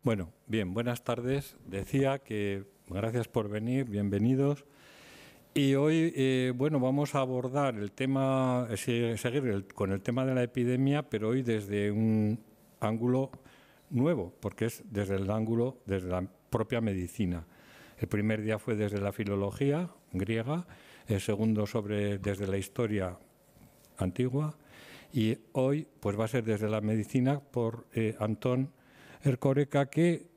Bueno, bien, buenas tardes. Decía que gracias por venir, bienvenidos. Y hoy, bueno, vamos a abordar el tema, seguir con el tema de la epidemia, pero hoy desde un ángulo nuevo, porque es desde el ángulo, desde la propia medicina. El primer día fue desde la filología griega, el segundo desde la historia antigua, y hoy pues va a ser desde la medicina por Antón Erkoreka, que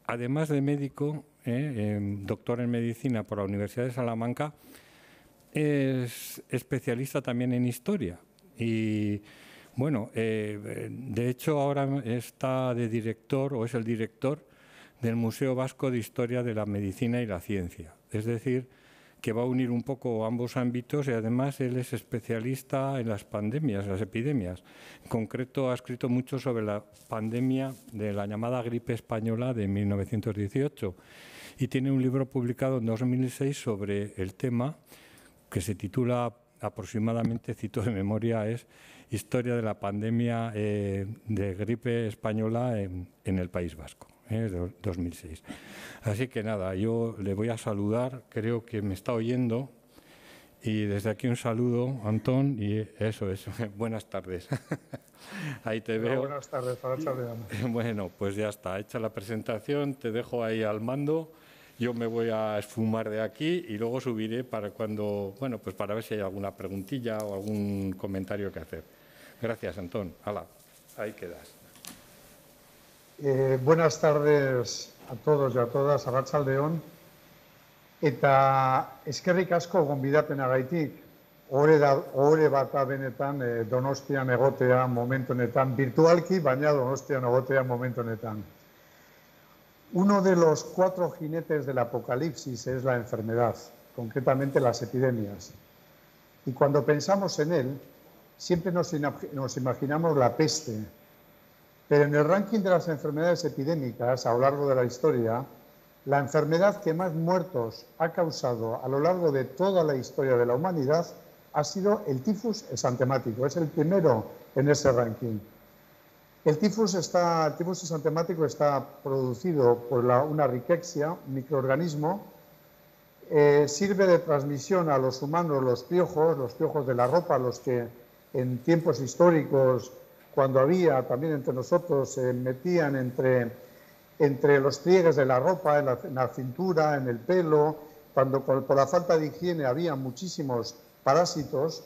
además de médico, doctor en medicina por la Universidad de Salamanca, es especialista también en historia. Y bueno, de hecho ahora está de director, o es el director del Museo Vasco de Historia de la Medicina y la Ciencia. Es decir, que va a unir un poco ambos ámbitos, y además él es especialista en las pandemias, las epidemias. En concreto ha escrito mucho sobre la pandemia de la llamada gripe española de 1918 y tiene un libro publicado en 2006 sobre el tema que se titula aproximadamente, cito de memoria, es Historia de la pandemia de gripe española en el País Vasco. 2006. Así que nada, yo le voy a saludar, creo que me está oyendo, y desde aquí un saludo, Antón, y eso es, buenas tardes. Ahí te veo. Buenas tardes, Arratsaldeon. Bueno, pues ya está, hecha la presentación, te dejo ahí al mando, yo me voy a esfumar de aquí y luego subiré para cuando, bueno, pues para ver si hay alguna preguntilla o algún comentario que hacer. Gracias, Antón. Hala, ahí quedas. Buenas tardes a todos y a todas, Arratsaldeon. Eta eskerrik asko gonbidapenagaitik. Ohore bat da benetan Donostian egotea momentu honetan, virtualki, baina Donostian egotea momentu honetan. Uno de los 4 jinetes del apocalipsis es la enfermedad, concretamente las epidemias. Y cuando pensamos en él, siempre nos imaginamos la peste. Pero en el ranking de las enfermedades epidémicas a lo largo de la historia, la enfermedad que más muertos ha causado a lo largo de toda la historia de la humanidad ha sido el tifus exantemático. Es el primero en ese ranking. El tifus exantemático está producido por una rickettsia, un microorganismo. Sirve de transmisión a los humanos los piojos de la ropa, los que en tiempos históricos, cuando había también entre nosotros, se metían entre los pliegues de la ropa, en la cintura, en el pelo, cuando por la falta de higiene había muchísimos parásitos,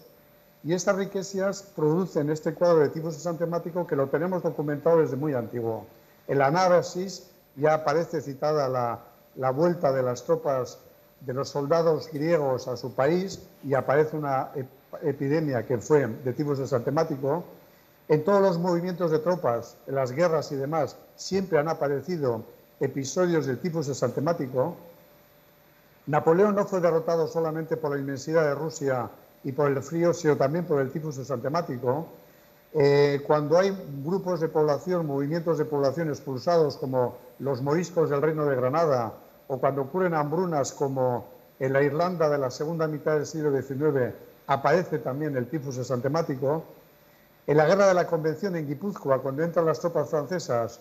y estas riquecias producen este cuadro de tifus exantemático que lo tenemos documentado desde muy antiguo. En la Anábasis ya aparece citada la vuelta de las tropas de los soldados griegos a su país y aparece una epidemia que fue de tifus exantemático. En todos los movimientos de tropas, en las guerras y demás, siempre han aparecido episodios del tifus exantemático. Napoleón no fue derrotado solamente por la inmensidad de Rusia y por el frío, sino también por el tifus exantemático. Cuando hay grupos de población, movimientos de población expulsados, como los moriscos del Reino de Granada, o cuando ocurren hambrunas, como en la Irlanda de la segunda mitad del siglo XIX, aparece también el tifus exantemático. En la guerra de la Convención en Guipúzcoa, cuando entran las tropas francesas,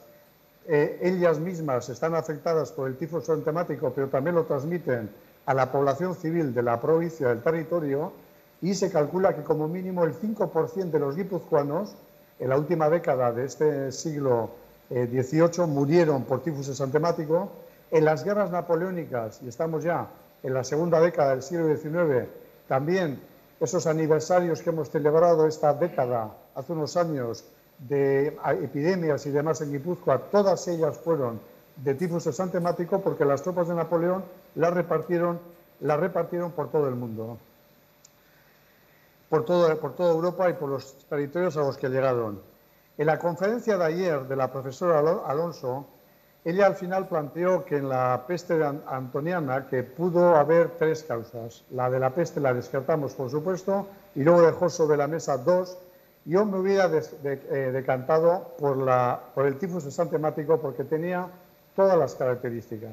ellas mismas están afectadas por el tifus exantemático, pero también lo transmiten a la población civil de la provincia, del territorio, y se calcula que como mínimo el 5% de los guipuzcoanos, en la última década de este siglo XVIII, murieron por tifus exantemático. En las guerras napoleónicas, y estamos ya en la segunda década del siglo XIX, también esos aniversarios que hemos celebrado esta década, hace unos años, de epidemias y demás en Guipúzcoa, todas ellas fueron de tifus exantemático porque las tropas de Napoleón las repartieron por todo el mundo, por toda Europa y por los territorios a los que llegaron. En la conferencia de ayer de la profesora Alonso, ella al final planteó que en la peste antoniana que pudo haber 3 causas. La de la peste la descartamos, por supuesto, y luego dejó sobre la mesa 2. Yo me hubiera decantado por el tifus exantemático porque tenía todas las características.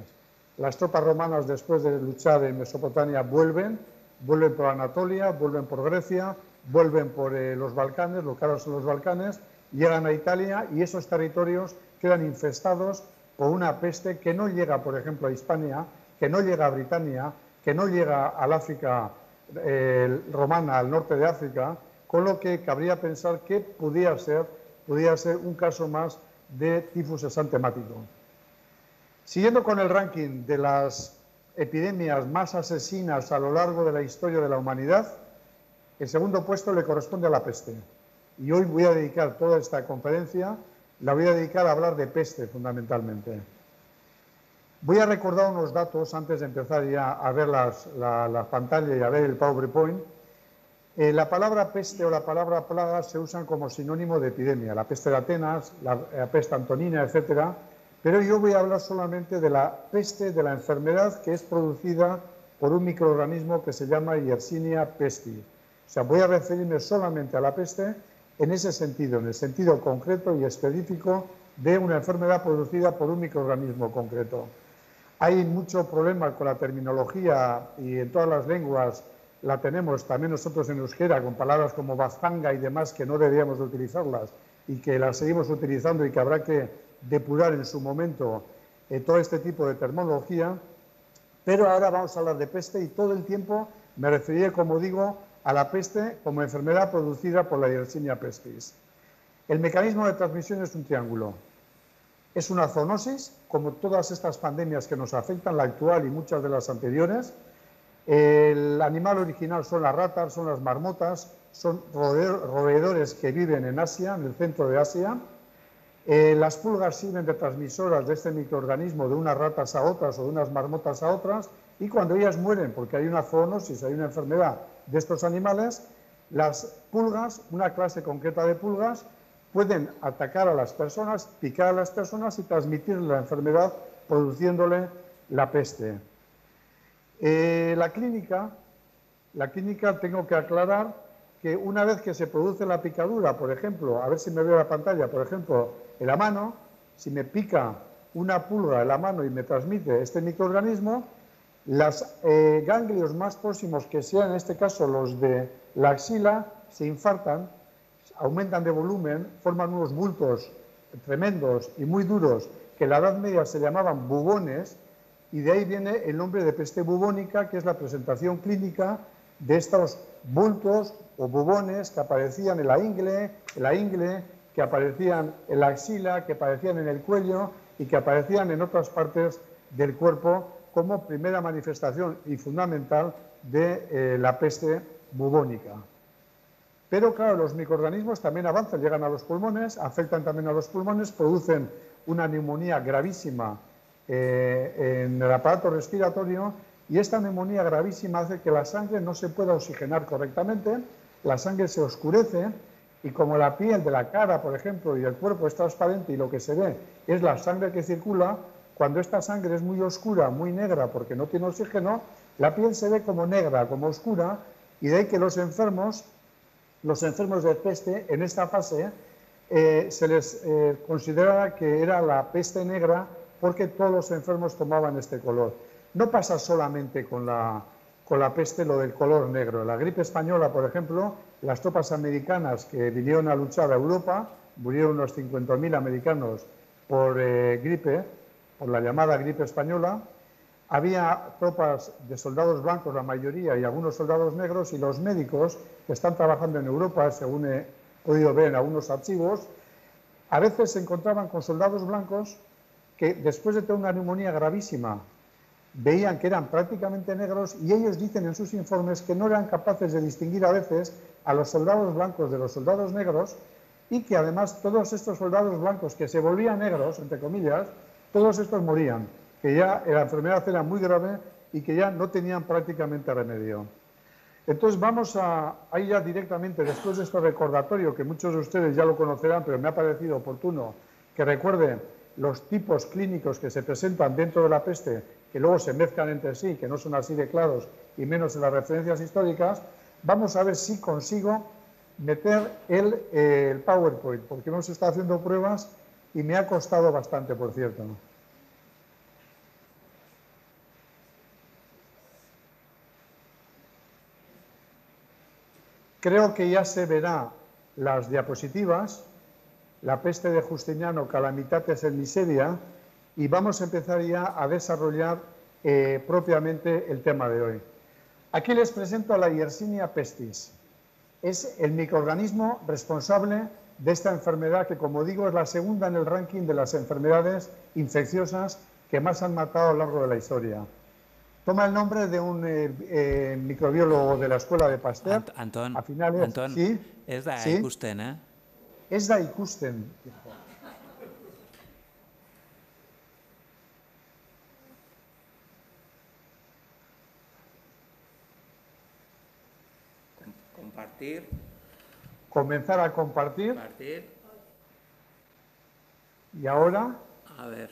Las tropas romanas, después de luchar en Mesopotamia, vuelven por Anatolia, vuelven por Grecia, vuelven por los Balcanes, lo que ahora son los Balcanes, llegan a Italia y esos territorios quedan infestados por una peste que no llega, por ejemplo, a Hispania, que no llega a Britania, que no llega al África romana, al norte de África, con lo que cabría pensar que podía ser un caso más de tifus exantemático. Siguiendo con el ranking de las epidemias más asesinas a lo largo de la historia de la humanidad, el segundo puesto le corresponde a la peste. Y hoy voy a dedicar toda esta conferencia, la voy a dedicar a hablar de peste fundamentalmente. Voy a recordar unos datos antes de empezar ya a ver la pantalla y a ver el PowerPoint. La palabra peste o la palabra plaga se usan como sinónimo de epidemia, la peste de Atenas, la peste antonina, etcétera. Pero yo voy a hablar solamente de la peste, de la enfermedad que es producida por un microorganismo que se llama Yersinia pestis. O sea, voy a referirme solamente a la peste en ese sentido, en el sentido concreto y específico de una enfermedad producida por un microorganismo concreto. Hay mucho problema con la terminología y en todas las lenguas la tenemos, también nosotros en euskera, con palabras como bazanga y demás que no deberíamos de utilizarlas y que las seguimos utilizando y que habrá que depurar en su momento todo este tipo de terminología. Pero ahora vamos a hablar de peste y todo el tiempo me referiré, como digo, a la peste como enfermedad producida por la Yersinia pestis. El mecanismo de transmisión es un triángulo. Es una zoonosis, como todas estas pandemias que nos afectan, la actual y muchas de las anteriores. El animal original son las ratas, son las marmotas, son roedores que viven en Asia, en el centro de Asia. Las pulgas sirven de transmisoras de este microorganismo de unas ratas a otras o de unas marmotas a otras, y cuando ellas mueren porque hay una zoonosis, hay una enfermedad de estos animales, las pulgas, una clase concreta de pulgas, pueden atacar a las personas, picar a las personas y transmitir la enfermedad produciéndole la peste. La clínica tengo que aclarar que una vez que se produce la picadura, por ejemplo, a ver si me veo la pantalla, por ejemplo, en la mano, si me pica una pulga en la mano y me transmite este microorganismo, los ganglios más próximos, que sean en este caso los de la axila, se infartan, aumentan de volumen, forman unos bultos tremendos y muy duros que en la Edad Media se llamaban bubones, y de ahí viene el nombre de peste bubónica, que es la presentación clínica de estos bultos o bubones que aparecían en la ingle, que aparecían en la axila, que aparecían en el cuello y que aparecían en otras partes del cuerpo como primera manifestación y fundamental de la peste bubónica. Pero claro, los microorganismos también avanzan, llegan a los pulmones, afectan también a los pulmones, producen una neumonía gravísima en el aparato respiratorio, y esta neumonía gravísima hace que la sangre no se pueda oxigenar correctamente, la sangre se oscurece, y como la piel de la cara, por ejemplo, y del cuerpo es transparente y lo que se ve es la sangre que circula, cuando esta sangre es muy oscura, muy negra porque no tiene oxígeno, la piel se ve como negra, como oscura, y de ahí que los enfermos de peste en esta fase se les consideraba que era la peste negra porque todos los enfermos tomaban este color. No pasa solamente con la peste lo del color negro. La gripe española, por ejemplo, las tropas americanas que vinieron a luchar a Europa, murieron unos 50.000 americanos por gripe, por la llamada gripe española. Había tropas de soldados blancos, la mayoría, y algunos soldados negros, y los médicos que están trabajando en Europa, según he podido ver en algunos archivos, a veces se encontraban con soldados blancos que después de tener una neumonía gravísima veían que eran prácticamente negros, y ellos dicen en sus informes que no eran capaces de distinguir a veces a los soldados blancos de los soldados negros, y que además todos estos soldados blancos que se volvían negros, entre comillas, todos estos morían, que ya la enfermedad era muy grave y que ya no tenían prácticamente remedio. Entonces vamos a ir ya directamente, después de este recordatorio, que muchos de ustedes ya lo conocerán, pero me ha parecido oportuno que recuerden los tipos clínicos que se presentan dentro de la peste, que luego se mezclan entre sí, que no son así de claros, y menos en las referencias históricas. Vamos a ver si consigo meter el PowerPoint, porque hemos estado haciendo pruebas y me ha costado bastante, por cierto. Creo que ya se verá las diapositivas. La peste de Justiniano, Calamitates en Miseria, y vamos a empezar ya a desarrollar propiamente el tema de hoy. Aquí les presento a la Yersinia pestis. Es el microorganismo responsable de esta enfermedad que, como digo, es la segunda en el ranking de las enfermedades infecciosas que más han matado a lo largo de la historia. Toma el nombre de un microbiólogo de la escuela de Pasteur. Anton, a finales, Anton, sí, ez da sí, ikusten, eh? ez da ikusten. Compartir. Comenzar a compartir. Compartir. Y ahora, A ver,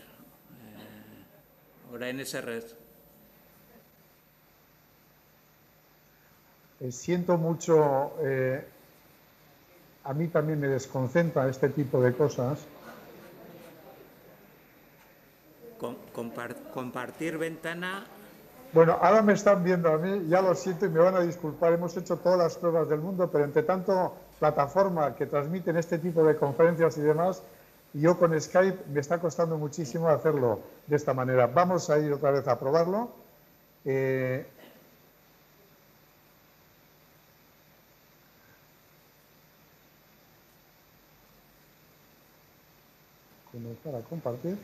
orain eserrez. siento mucho, a mí también me desconcentra este tipo de cosas. Compartir ventana. Bueno, ahora me están viendo a mí, ya lo siento y me van a disculpar, hemos hecho todas las pruebas del mundo, pero entre tanto plataforma que transmiten este tipo de conferencias y demás, yo con Skype me está costando muchísimo hacerlo de esta manera. Vamos a ir otra vez a probarlo. Comenzar a compartir.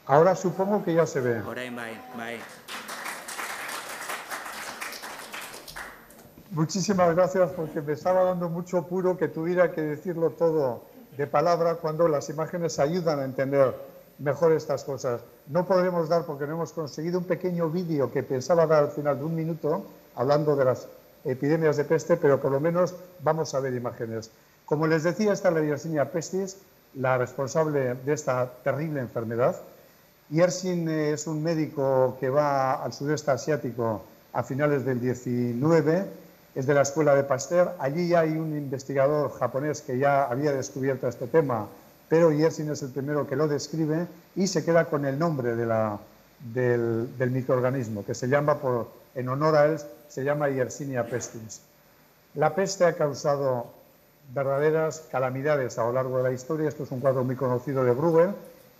Ahora supongo que ya se ve. Orain bai. Muchísimas gracias, porque me estaba dando mucho apuro que tuviera que decirlo todo de palabra cuando las imágenes ayudan a entender mejor estas cosas. No podremos dar, porque no hemos conseguido, un pequeño vídeo que pensaba dar al final de 1 minuto hablando de las epidemias de peste, pero por lo menos vamos a ver imágenes. Como les decía, esta es la Yersinia pestis, la responsable de esta terrible enfermedad. Yersin es un médico que va al sudeste asiático a finales del 19, es de la escuela de Pasteur. Allí hay un investigador japonés que ya había descubierto este tema, pero Yersin es el primero que lo describe y se queda con el nombre del microorganismo, que se llama, en honor a él, se llama Yersinia pestis. La peste ha causado verdaderas calamidades a lo largo de la historia. Esto es un cuadro muy conocido de Bruegel,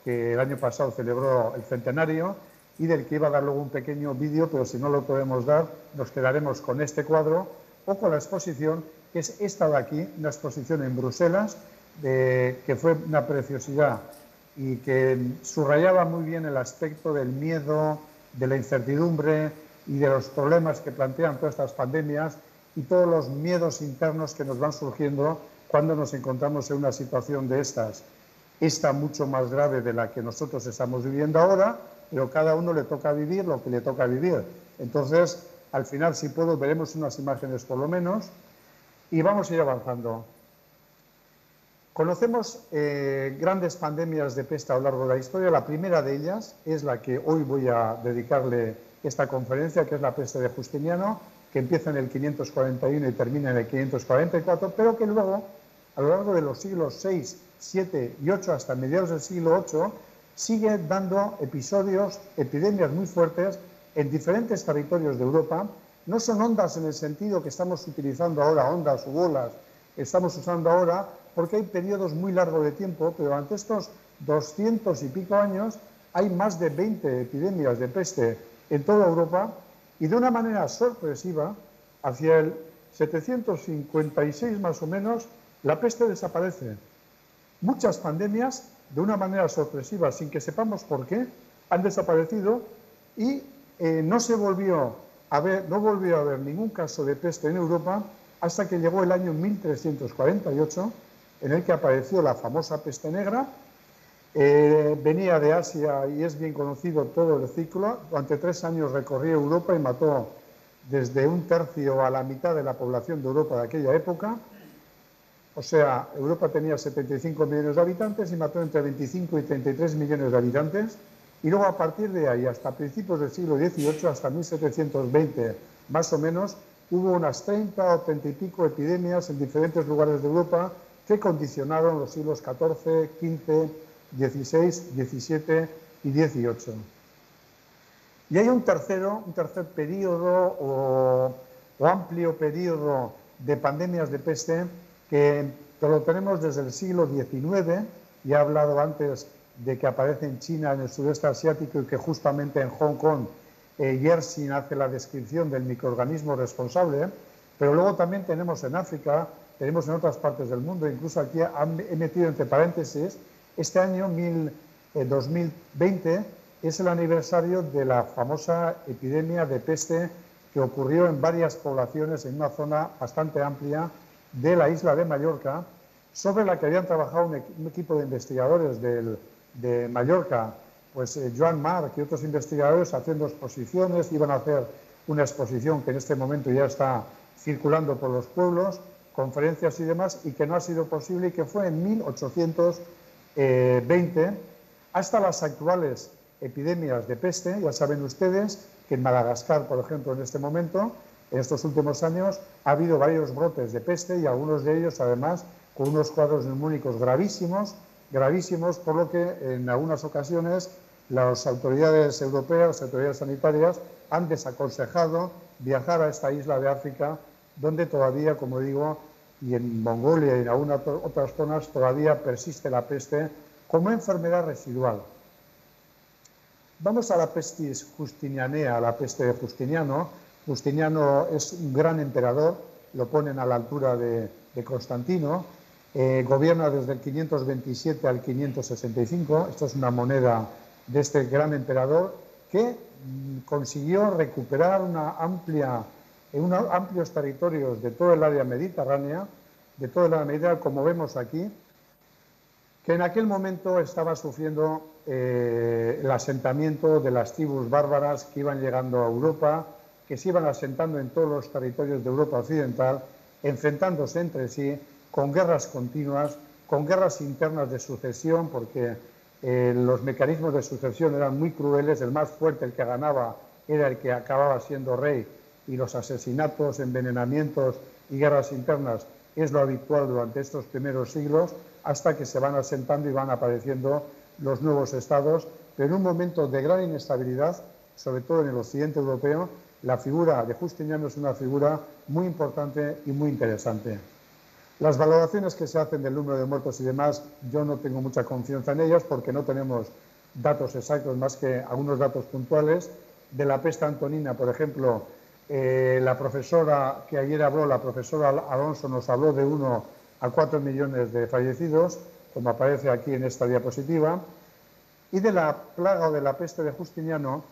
que el año pasado celebró el centenario y del que iba a dar luego un pequeño vídeo, pero si no lo podemos dar, nos quedaremos con este cuadro o con la exposición, que es esta de aquí, una exposición en Bruselas, que fue una preciosidad y que subrayaba muy bien el aspecto del miedo, de la incertidumbre y de los problemas que plantean todas estas pandemias y todos los miedos internos que nos van surgiendo cuando nos encontramos en una situación de estas. Esta mucho más grave de la que nosotros estamos viviendo ahora, pero cada uno le toca vivir lo que le toca vivir. Entonces, al final, si puedo, veremos unas imágenes por lo menos y vamos a ir avanzando. Conocemos grandes pandemias de peste a lo largo de la historia. La primera de ellas es la que hoy voy a dedicarle esta conferencia, que es la peste de Justiniano, que empieza en el 541 y termina en el 544, pero que luego, a lo largo de los siglos 6, 7 y 8 hasta mediados del siglo 8, sigue dando episodios, epidemias muy fuertes en diferentes territorios de Europa. No son ondas en el sentido que estamos utilizando ahora, ondas u olas, estamos usando ahora, porque hay periodos muy largos de tiempo, pero ante estos 200 y pico años hay más de 20 epidemias de peste en toda Europa y de una manera sorpresiva, hacia el 756 más o menos, la peste desaparece. Muchas pandemias, de una manera sorpresiva, sin que sepamos por qué, han desaparecido y no volvió a haber ningún caso de peste en Europa hasta que llegó el año 1348, en el que apareció la famosa peste negra. Venía de Asia y es bien conocido todo el ciclo. Durante 3 años recorrió Europa y mató desde 1/3 a la mitad de la población de Europa de aquella época. O sea, Europa tenía 75 millones de habitantes y mató entre 25 y 33 millones de habitantes. Y luego, a partir de ahí, hasta principios del siglo XVIII, hasta 1720 más o menos, hubo unas 30 o 30 y pico epidemias en diferentes lugares de Europa que condicionaron los siglos XIV, XV, XVI, XVII y XVIII. Y hay un tercer periodo o amplio periodo de pandemias de peste que pero lo tenemos desde el siglo XIX. Ya he hablado antes de que aparece en China, en el sudeste asiático, y que justamente en Hong Kong Yersin hace la descripción del microorganismo responsable, pero luego también tenemos en África, tenemos en otras partes del mundo, incluso aquí he metido entre paréntesis, este año 2020 es el aniversario de la famosa epidemia de peste que ocurrió en varias poblaciones en una zona bastante amplia de la isla de Mallorca, sobre la que habían trabajado un equipo de investigadores de Mallorca, pues Joan Marc y otros investigadores haciendo exposiciones. Iban a hacer una exposición que en este momento ya está circulando por los pueblos, conferencias y demás, y que no ha sido posible, y que fue en 1820, hasta las actuales epidemias de peste. Ya saben ustedes que en Madagascar, por ejemplo, en este momento, en estos últimos años, ha habido varios brotes de peste, y algunos de ellos, además, con unos cuadros neumónicos gravísimos, por lo que en algunas ocasiones las autoridades europeas, las autoridades sanitarias, han desaconsejado viajar a esta isla de África, donde todavía, como digo, y en Mongolia y en algunas otras zonas, todavía persiste la peste como enfermedad residual. Vamos a la pestis justinianea, a la peste de Justiniano. Justiniano es un gran emperador, lo ponen a la altura de Constantino, gobierna desde el 527 al 565, esta es una moneda de este gran emperador que consiguió recuperar amplios territorios de todo el área mediterránea, como vemos aquí, que en aquel momento estaba sufriendo el asentamiento de las tribus bárbaras que iban llegando a Europa, que se iban asentando en todos los territorios de Europa occidental, enfrentándose entre sí, con guerras continuas, con guerras internas de sucesión, porque los mecanismos de sucesión eran muy crueles. El más fuerte, el que ganaba, era el que acababa siendo rey, y los asesinatos, envenenamientos y guerras internas es lo habitual durante estos primeros siglos, hasta que se van asentando y van apareciendo los nuevos estados. Pero en un momento de gran inestabilidad, sobre todo en el occidente europeo, la figura de Justiniano es una figura muy importante y muy interesante. Las valoraciones que se hacen del número de muertos y demás, yo no tengo mucha confianza en ellas, porque no tenemos datos exactos, más que algunos datos puntuales. De la peste antonina, por ejemplo, la profesora que ayer habló, la profesora Alonso, nos habló de 1 a 4 millones de fallecidos, como aparece aquí en esta diapositiva. Y de la plaga o de la peste de Justiniano,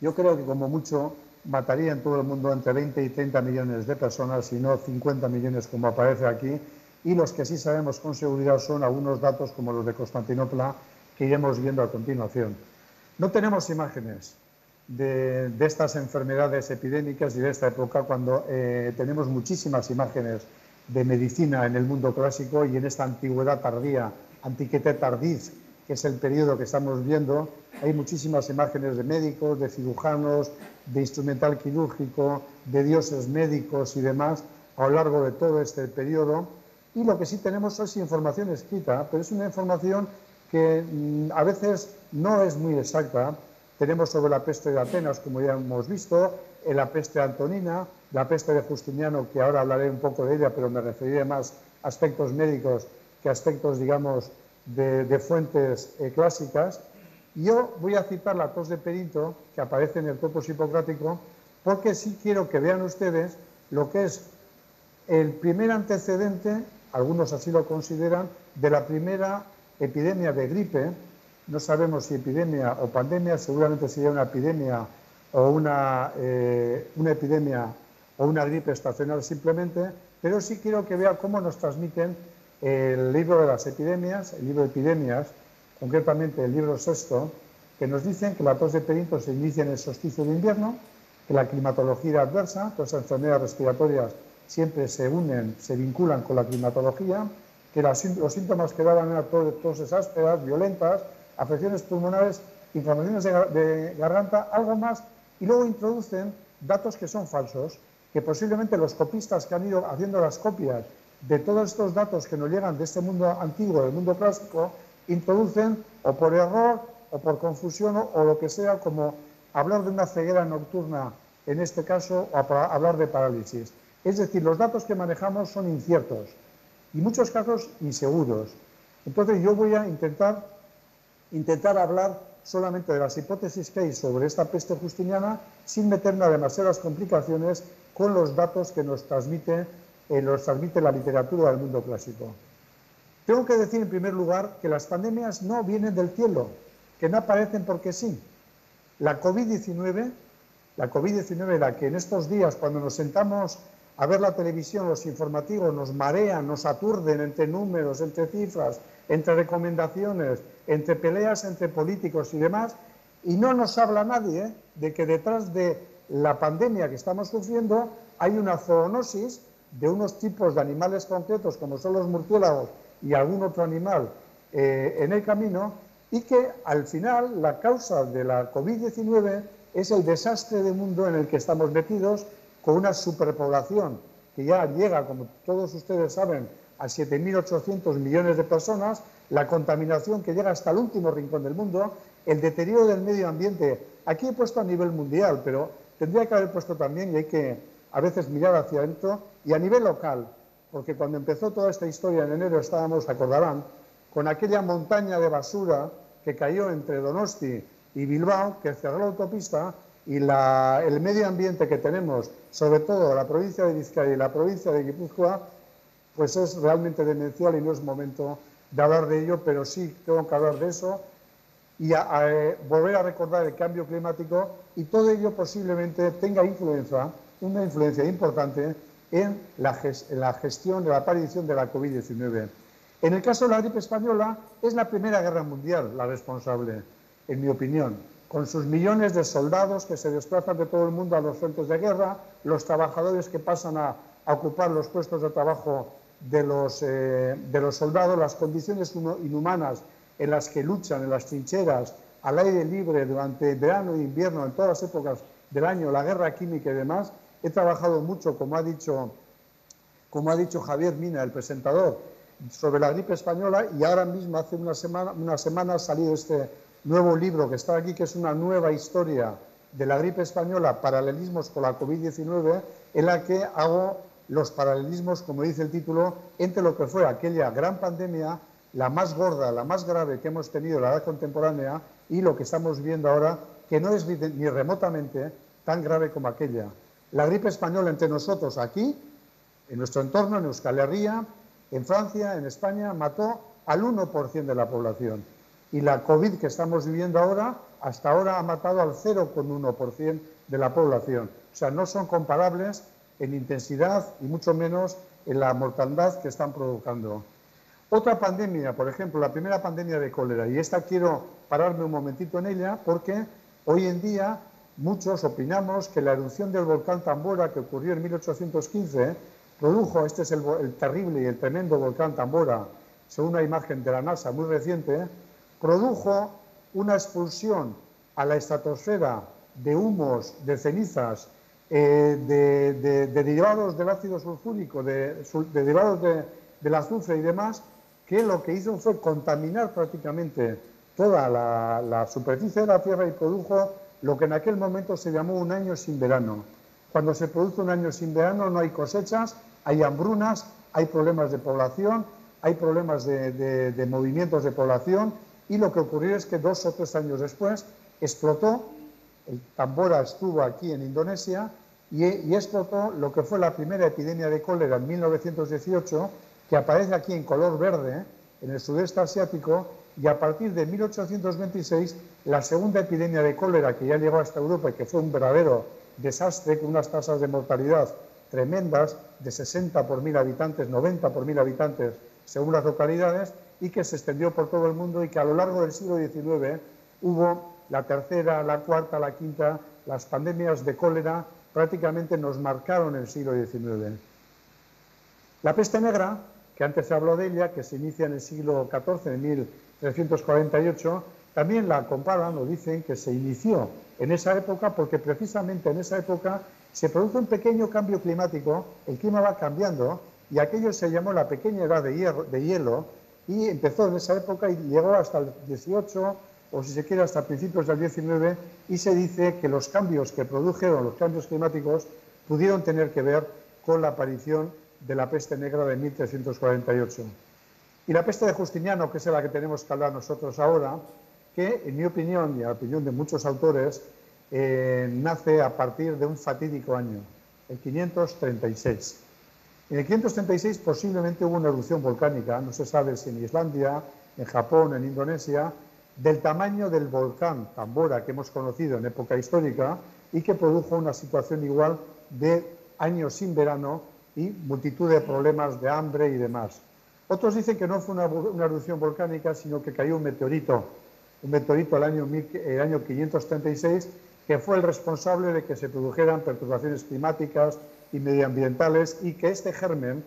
yo creo que como mucho mataría en todo el mundo entre 20 y 30 millones de personas, y no 50 millones como aparece aquí. Y los que sí sabemos con seguridad son algunos datos como los de Constantinopla, que iremos viendo a continuación. No tenemos imágenes de estas enfermedades epidémicas y de esta época, cuando tenemos muchísimas imágenes de medicina en el mundo clásico y en esta antigüedad tardía, Antiquité tardive, que es el periodo que estamos viendo. Hay muchísimas imágenes de médicos, de cirujanos, de instrumental quirúrgico, de dioses médicos y demás a lo largo de todo este periodo. Y lo que sí tenemos es información escrita, pero es una información que a veces no es muy exacta. Tenemos sobre la peste de Atenas, como ya hemos visto, la peste antonina, la peste de Justiniano, que ahora hablaré un poco de ella, pero me referiré más a aspectos médicos que a aspectos, digamos, de fuentes clásicas. Yo voy a citar la tos de Perinto, que aparece en el Topos Hipocrático, porque sí quiero que vean ustedes lo que es el primer antecedente, algunos así lo consideran, de la primera epidemia de gripe. No sabemos si epidemia o pandemia, seguramente sería una epidemia o una epidemia o una gripe estacional simplemente, pero sí quiero que vea cómo nos transmiten el libro de las epidemias, el libro de epidemias, concretamente el libro sexto, que nos dicen que la tos de Perinto se inicia en el solsticio de invierno, que la climatología era adversa, todas las enfermedades respiratorias siempre se unen, se vinculan con la climatología, que los síntomas que daban eran toses ásperas, violentas, afecciones pulmonares, inflamaciones de garganta, algo más, y luego introducen datos que son falsos, que posiblemente los copistas que han ido haciendo las copias de todos estos datos que nos llegan de este mundo antiguo, del mundo clásico, introducen o por error o por confusión o lo que sea, como hablar de una ceguera nocturna en este caso, o hablar de parálisis. Es decir, los datos que manejamos son inciertos. y muchos casos inseguros. Entonces yo voy a intentar hablar solamente de las hipótesis que hay sobre esta peste justiniana sin meterme a demasiadas complicaciones con los datos que nos transmite la literatura del mundo clásico. Tengo que decir en primer lugar que las pandemias no vienen del cielo, que no aparecen porque sí. La COVID-19, la que en estos días, cuando nos sentamos a ver la televisión, los informativos nos marean, nos aturden entre números, entre cifras, entre recomendaciones, entre peleas entre políticos y demás, y no nos habla nadie de que detrás de la pandemia que estamos sufriendo hay una zoonosis de unos tipos de animales concretos, como son los murciélagos y algún otro animal en el camino, y que al final la causa de la COVID-19 es el desastre del mundo en el que estamos metidos, con una superpoblación que ya llega, como todos ustedes saben, a 7.800 millones de personas, la contaminación que llega hasta el último rincón del mundo, el deterioro del medio ambiente. Aquí he puesto a nivel mundial, pero tendría que haber puesto también, y hay que a veces mirar hacia adentro, y a nivel local, porque cuando empezó toda esta historia en enero estábamos, acordarán, con aquella montaña de basura que cayó entre Donosti y Bilbao, que cerró la autopista, y el medio ambiente que tenemos, sobre todo la provincia de Vizcaya y la provincia de Guipúzcoa, pues es realmente demencial y no es momento de hablar de ello, pero sí tengo que hablar de eso y volver a recordar el cambio climático, y todo ello posiblemente tenga una influencia importante en la gestión de la aparición de la COVID-19. En el caso de la gripe española, es la Primera Guerra Mundial la responsable, en mi opinión, con sus millones de soldados que se desplazan de todo el mundo a los frentes de guerra, los trabajadores que pasan a ocupar los puestos de trabajo de los soldados, las condiciones inhumanas en las que luchan en las trincheras, al aire libre, durante verano e invierno, en todas las épocas del año, la guerra química y demás. He trabajado mucho, como ha dicho Javier Mina, el presentador, sobre la gripe española, y ahora mismo, hace una semana ha salido este nuevo libro que está aquí, que es una nueva historia de la gripe española, paralelismos con la COVID-19, en la que hago los paralelismos, como dice el título, entre lo que fue aquella gran pandemia, la más gorda, la más grave que hemos tenido en la edad contemporánea, y lo que estamos viendo ahora, que no es ni remotamente tan grave como aquella. La gripe española entre nosotros aquí, en nuestro entorno, en Euskal Herria, en Francia, en España, mató al 1% de la población. Y la COVID que estamos viviendo ahora, hasta ahora ha matado al 0,1% de la población. O sea, no son comparables en intensidad y mucho menos en la mortandad que están provocando. Otra pandemia, por ejemplo, la primera pandemia de cólera, y esta quiero pararme un momentito en ella, porque hoy en día muchos opinamos que la erupción del volcán Tambora, que ocurrió en 1815, produjo, este es el terrible y el tremendo volcán Tambora, según una imagen de la NASA muy reciente, produjo una expulsión a la estratosfera de humos, de cenizas, de derivados del ácido sulfúrico, de derivados del azufre y demás, que lo que hizo fue contaminar prácticamente toda la superficie de la Tierra y produjo lo que en aquel momento se llamó un año sin verano. Cuando se produce un año sin verano no hay cosechas, hay hambrunas, hay problemas de población, hay problemas de movimientos de población, y lo que ocurrió es que 2 o 3 años después explotó, el Tambora estuvo aquí en Indonesia, y explotó lo que fue la primera epidemia de cólera en 1918, que aparece aquí en color verde, en el sudeste asiático, y a partir de 1826, la segunda epidemia de cólera que ya llegó hasta Europa y que fue un verdadero desastre, con unas tasas de mortalidad tremendas, de 60 por 1000 habitantes, 90 por 1000 habitantes, según las localidades, y que se extendió por todo el mundo, y que a lo largo del siglo XIX hubo la tercera, la cuarta, la quinta, las pandemias de cólera prácticamente nos marcaron el siglo XIX. La peste negra, que antes se habló de ella, que se inicia en el siglo XIV, en 1348, también la comparan o dicen que se inició en esa época porque precisamente en esa época se produce un pequeño cambio climático, el clima va cambiando, y aquello se llamó la pequeña edad de hielo, y empezó en esa época y llegó hasta el 18, o si se quiere hasta principios del 19, y se dice que los cambios que produjeron los cambios climáticos pudieron tener que ver con la aparición de la peste negra de 1348. Y la peste de Justiniano, que es la que tenemos que hablar nosotros ahora, que en mi opinión y en la opinión de muchos autores, nace a partir de un fatídico año, el 536. En el 536 posiblemente hubo una erupción volcánica, no se sabe si en Islandia, en Japón, en Indonesia, del tamaño del volcán Tambora que hemos conocido en época histórica y que produjo una situación igual de años sin verano y multitud de problemas de hambre y demás. Otros dicen que no fue una erupción volcánica, sino que cayó un meteorito el año 536, que fue el responsable de que se produjeran perturbaciones climáticas y medioambientales y que este germen,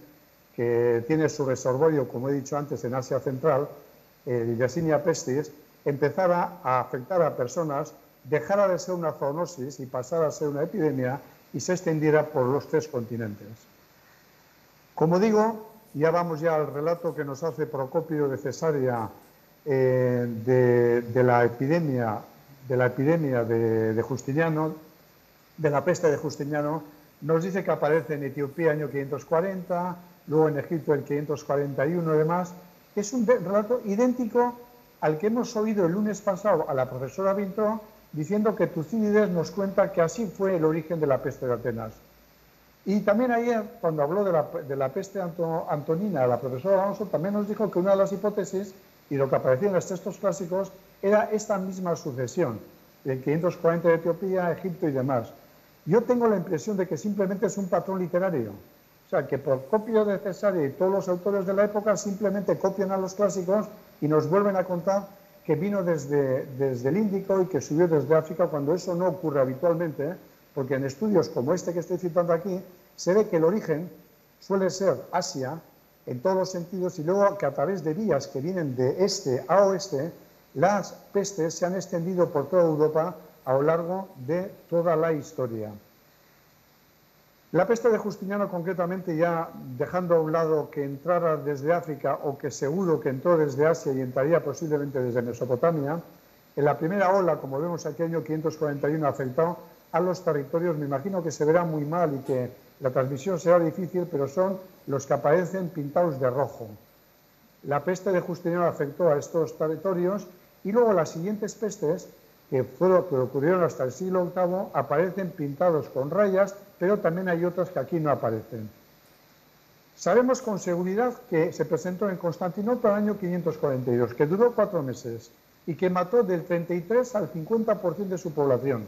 que tiene su reservorio, como he dicho antes, en Asia Central, el Yersinia pestis, empezara a afectar a personas, dejara de ser una zoonosis y pasara a ser una epidemia y se extendiera por los 3 continentes. Como digo, ya vamos al relato que nos hace Procopio de Cesarea de la epidemia de Justiniano, de la peste de Justiniano. Nos dice que aparece en Etiopía año 540, luego en Egipto el 541 y demás. Es un relato idéntico al que hemos oído el lunes pasado a la profesora Vintró, diciendo que Tucídides nos cuenta que así fue el origen de la peste de Atenas. Y también ayer, cuando habló de la peste antonina, la profesora Alonso también nos dijo que una de las hipótesis, y lo que aparecía en los textos clásicos, era esta misma sucesión, del 540 de Etiopía, Egipto y demás. Yo tengo la impresión de que simplemente es un patrón literario. O sea, que Procopio de Cesarea y todos los autores de la época simplemente copian a los clásicos y nos vuelven a contar que vino desde el Índico y que subió desde África, cuando eso no ocurre habitualmente, porque en estudios como este que estoy citando aquí, se ve que el origen suele ser Asia, en todos los sentidos, y luego que a través de vías que vienen de este a oeste, las pestes se han extendido por toda Europa a lo largo de toda la historia. La peste de Justiniano, concretamente, ya dejando a un lado que entrara desde África o que seguro que entró desde Asia y entraría posiblemente desde Mesopotamia, en la primera ola, como vemos aquí, año 541, afectó a los territorios, me imagino que se verá muy mal y que la transmisión será difícil, pero son los que aparecen pintados de rojo. La peste de Justiniano afectó a estos territorios y luego las siguientes pestes, que ocurrieron hasta el siglo VIII, aparecen pintados con rayas, pero también hay otras que aquí no aparecen. Sabemos con seguridad que se presentó en Constantinopla el año 542, que duró 4 meses y que mató del 33 al 50% de su población.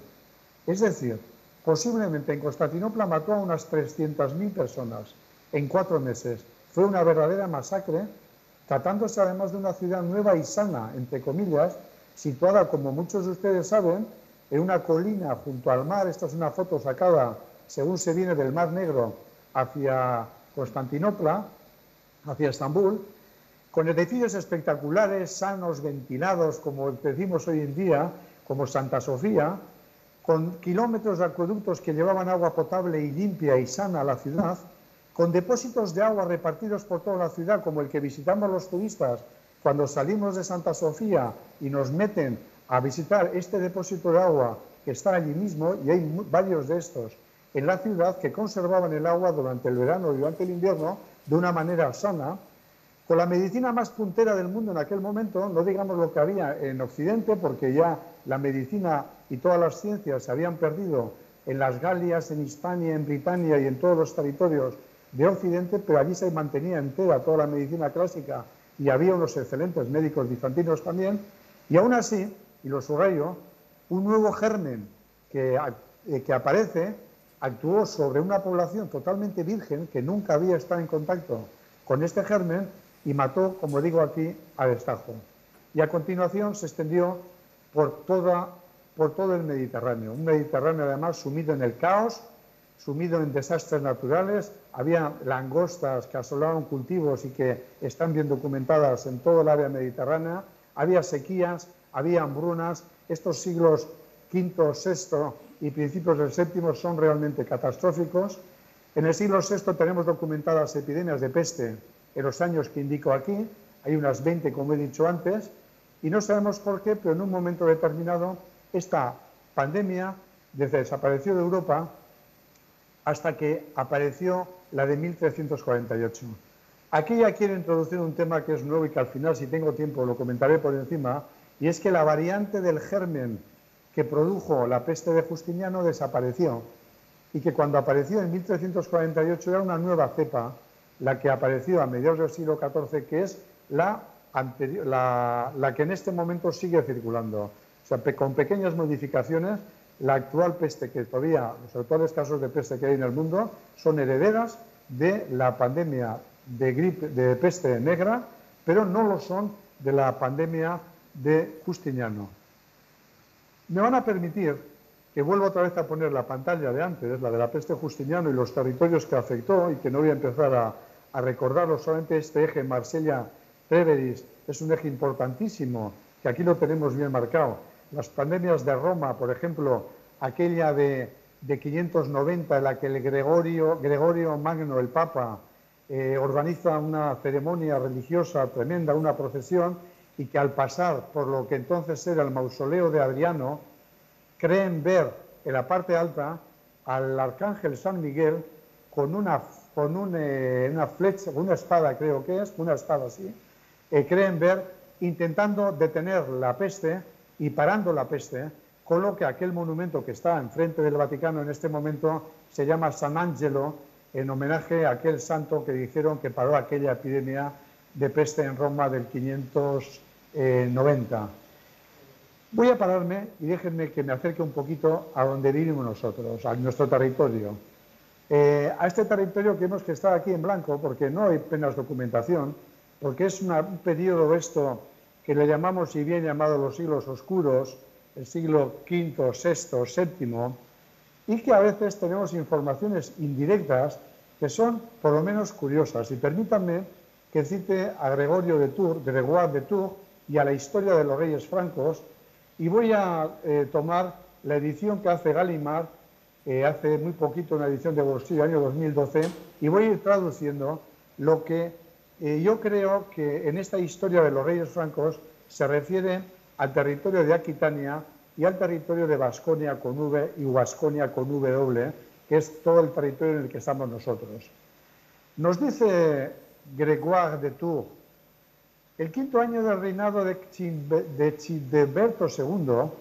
Es decir, posiblemente en Constantinopla mató a unas 300.000 personas en 4 meses. Fue una verdadera masacre, tratándose además de una ciudad nueva y sana, entre comillas, situada, como muchos de ustedes saben, en una colina junto al mar. Esta es una foto sacada según se viene del Mar Negro hacia Constantinopla, hacia Estambul, con edificios espectaculares, sanos, ventilados, como decimos hoy en día, como Santa Sofía, con kilómetros de acueductos que llevaban agua potable y limpia y sana a la ciudad, con depósitos de agua repartidos por toda la ciudad, como el que visitamos los turistas cuando salimos de Santa Sofía y nos meten a visitar este depósito de agua que está allí mismo, y hay varios de estos en la ciudad, que conservaban el agua durante el verano y durante el invierno de una manera sana, con la medicina más puntera del mundo en aquel momento. No digamos lo que había en Occidente, porque ya la medicina y todas las ciencias se habían perdido en las Galias, en Hispania, en Britania y en todos los territorios de Occidente, pero allí se mantenía entera toda la medicina clásica y había unos excelentes médicos bizantinos también, y aún así, y lo subrayo, un nuevo germen que aparece actuó sobre una población totalmente virgen que nunca había estado en contacto con este germen y mató, como digo aquí, a destajo. Y a continuación se extendió por todo el Mediterráneo, un Mediterráneo además sumido en el caos, sumido en desastres naturales. Había langostas que asolaban cultivos y que están bien documentadas en todo el área mediterránea, había sequías, había hambrunas. Estos siglos V, VI y principios del VII son realmente catastróficos. En el siglo VI tenemos documentadas epidemias de peste en los años que indico aquí, hay unas 20 como he dicho antes, y no sabemos por qué, pero en un momento determinado esta pandemia desapareció de Europa, hasta que apareció la de 1348. Aquí ya quiero introducir un tema que es nuevo y que al final, si tengo tiempo, lo comentaré por encima, y es que la variante del germen que produjo la peste de Justiniano desapareció, y que cuando apareció en 1348 era una nueva cepa, la que apareció a mediados del siglo XIV, que es la que en este momento sigue circulando. O sea, con pequeñas modificaciones, la actual peste que todavía, los actuales casos de peste que hay en el mundo, son herederas de la pandemia de peste negra, pero no lo son de la pandemia de Justiniano. Me van a permitir que vuelva otra vez a poner la pantalla de antes, la de la peste Justiniano y los territorios que afectó, y que no voy a empezar a recordarlo, solamente este eje Marsella-Treveris es un eje importantísimo, que aquí lo tenemos bien marcado. Las pandemias de Roma, por ejemplo, aquella de 590, en la que el Gregorio Magno, el Papa, organiza una ceremonia religiosa tremenda, una procesión, y que al pasar por lo que entonces era el mausoleo de Adriano, creen ver en la parte alta al arcángel San Miguel con una flecha, una espada, creo que es, una espada así, creen ver intentando detener la peste y parando la peste, con lo que aquel monumento que está enfrente del Vaticano en este momento se llama San Angelo, en homenaje a aquel santo que dijeron que paró aquella epidemia de peste en Roma del 590. Voy a pararme y déjenme que me acerque un poquito a donde vivimos nosotros, a nuestro territorio. A este territorio que hemos que estar aquí en blanco, porque no hay apenas documentación, porque es un periodo esto que le llamamos, y bien llamado, los siglos oscuros, el siglo V, VI, VII, y que a veces tenemos informaciones indirectas que son por lo menos curiosas. Y permítanme que cite a Gregorio de Tours, Gregoire de Tours, y a la historia de los reyes francos, y voy a tomar la edición que hace Gallimard, hace muy poquito, una edición de bolsillo, año 2012, y voy a ir traduciendo lo que yo creo que en esta historia de los reyes francos se refiere al territorio de Aquitania y al territorio de Vasconia con V y Vasconia con W, que es todo el territorio en el que estamos nosotros. Nos dice Gregoire de Tours: el quinto año del reinado de Childeberto II,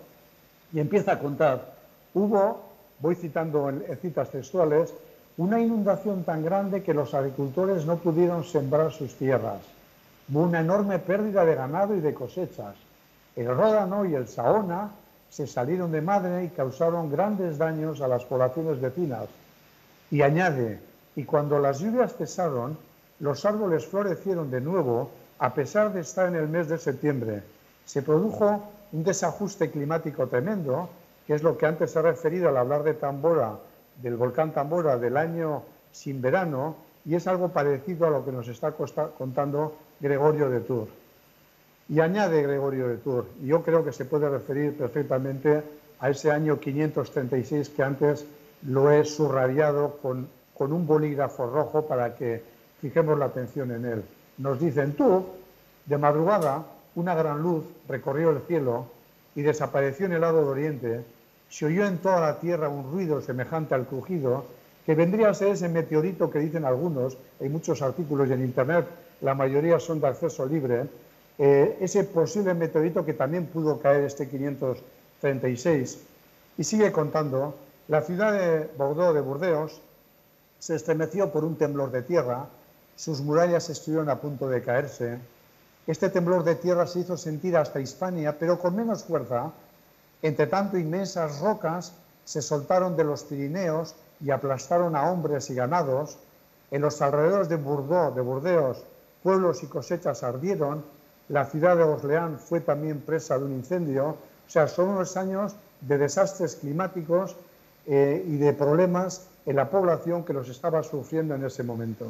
y empieza a contar, hubo, voy citando en citas textuales, una inundación tan grande que los agricultores no pudieron sembrar sus tierras. Hubo una enorme pérdida de ganado y de cosechas. El Ródano y el Saona se salieron de madre y causaron grandes daños a las poblaciones vecinas. Y añade, y cuando las lluvias cesaron, los árboles florecieron de nuevo, a pesar de estar en el mes de septiembre. Se produjo un desajuste climático tremendo, que es lo que antes he referido al hablar de Tambora, del volcán Tambora, del año sin verano, y es algo parecido a lo que nos está contando Gregorio de Tours. Y añade Gregorio de Tours, y yo creo que se puede referir perfectamente a ese año 536 que antes lo he subrayado con un bolígrafo rojo para que fijemos la atención en él. Nos dice: en Tours, de madrugada, una gran luz recorrió el cielo y desapareció en el lado de oriente. Se oyó en toda la tierra un ruido semejante al crujido, que vendría a ser ese meteorito que dicen algunos, hay muchos artículos y en internet, la mayoría son de acceso libre, ese posible meteorito que también pudo caer este 536. Y sigue contando: la ciudad de Bordeaux, de Burdeos, se estremeció por un temblor de tierra, sus murallas estuvieron a punto de caerse. Este temblor de tierra se hizo sentir hasta Hispania, pero con menos fuerza. Entre tanto, inmensas rocas se soltaron de los Pirineos y aplastaron a hombres y ganados. En los alrededores de Burdeos, pueblos y cosechas ardieron. La ciudad de Orleans fue también presa de un incendio. O sea, son unos años de desastres climáticos y de problemas en la población que los estaba sufriendo en ese momento.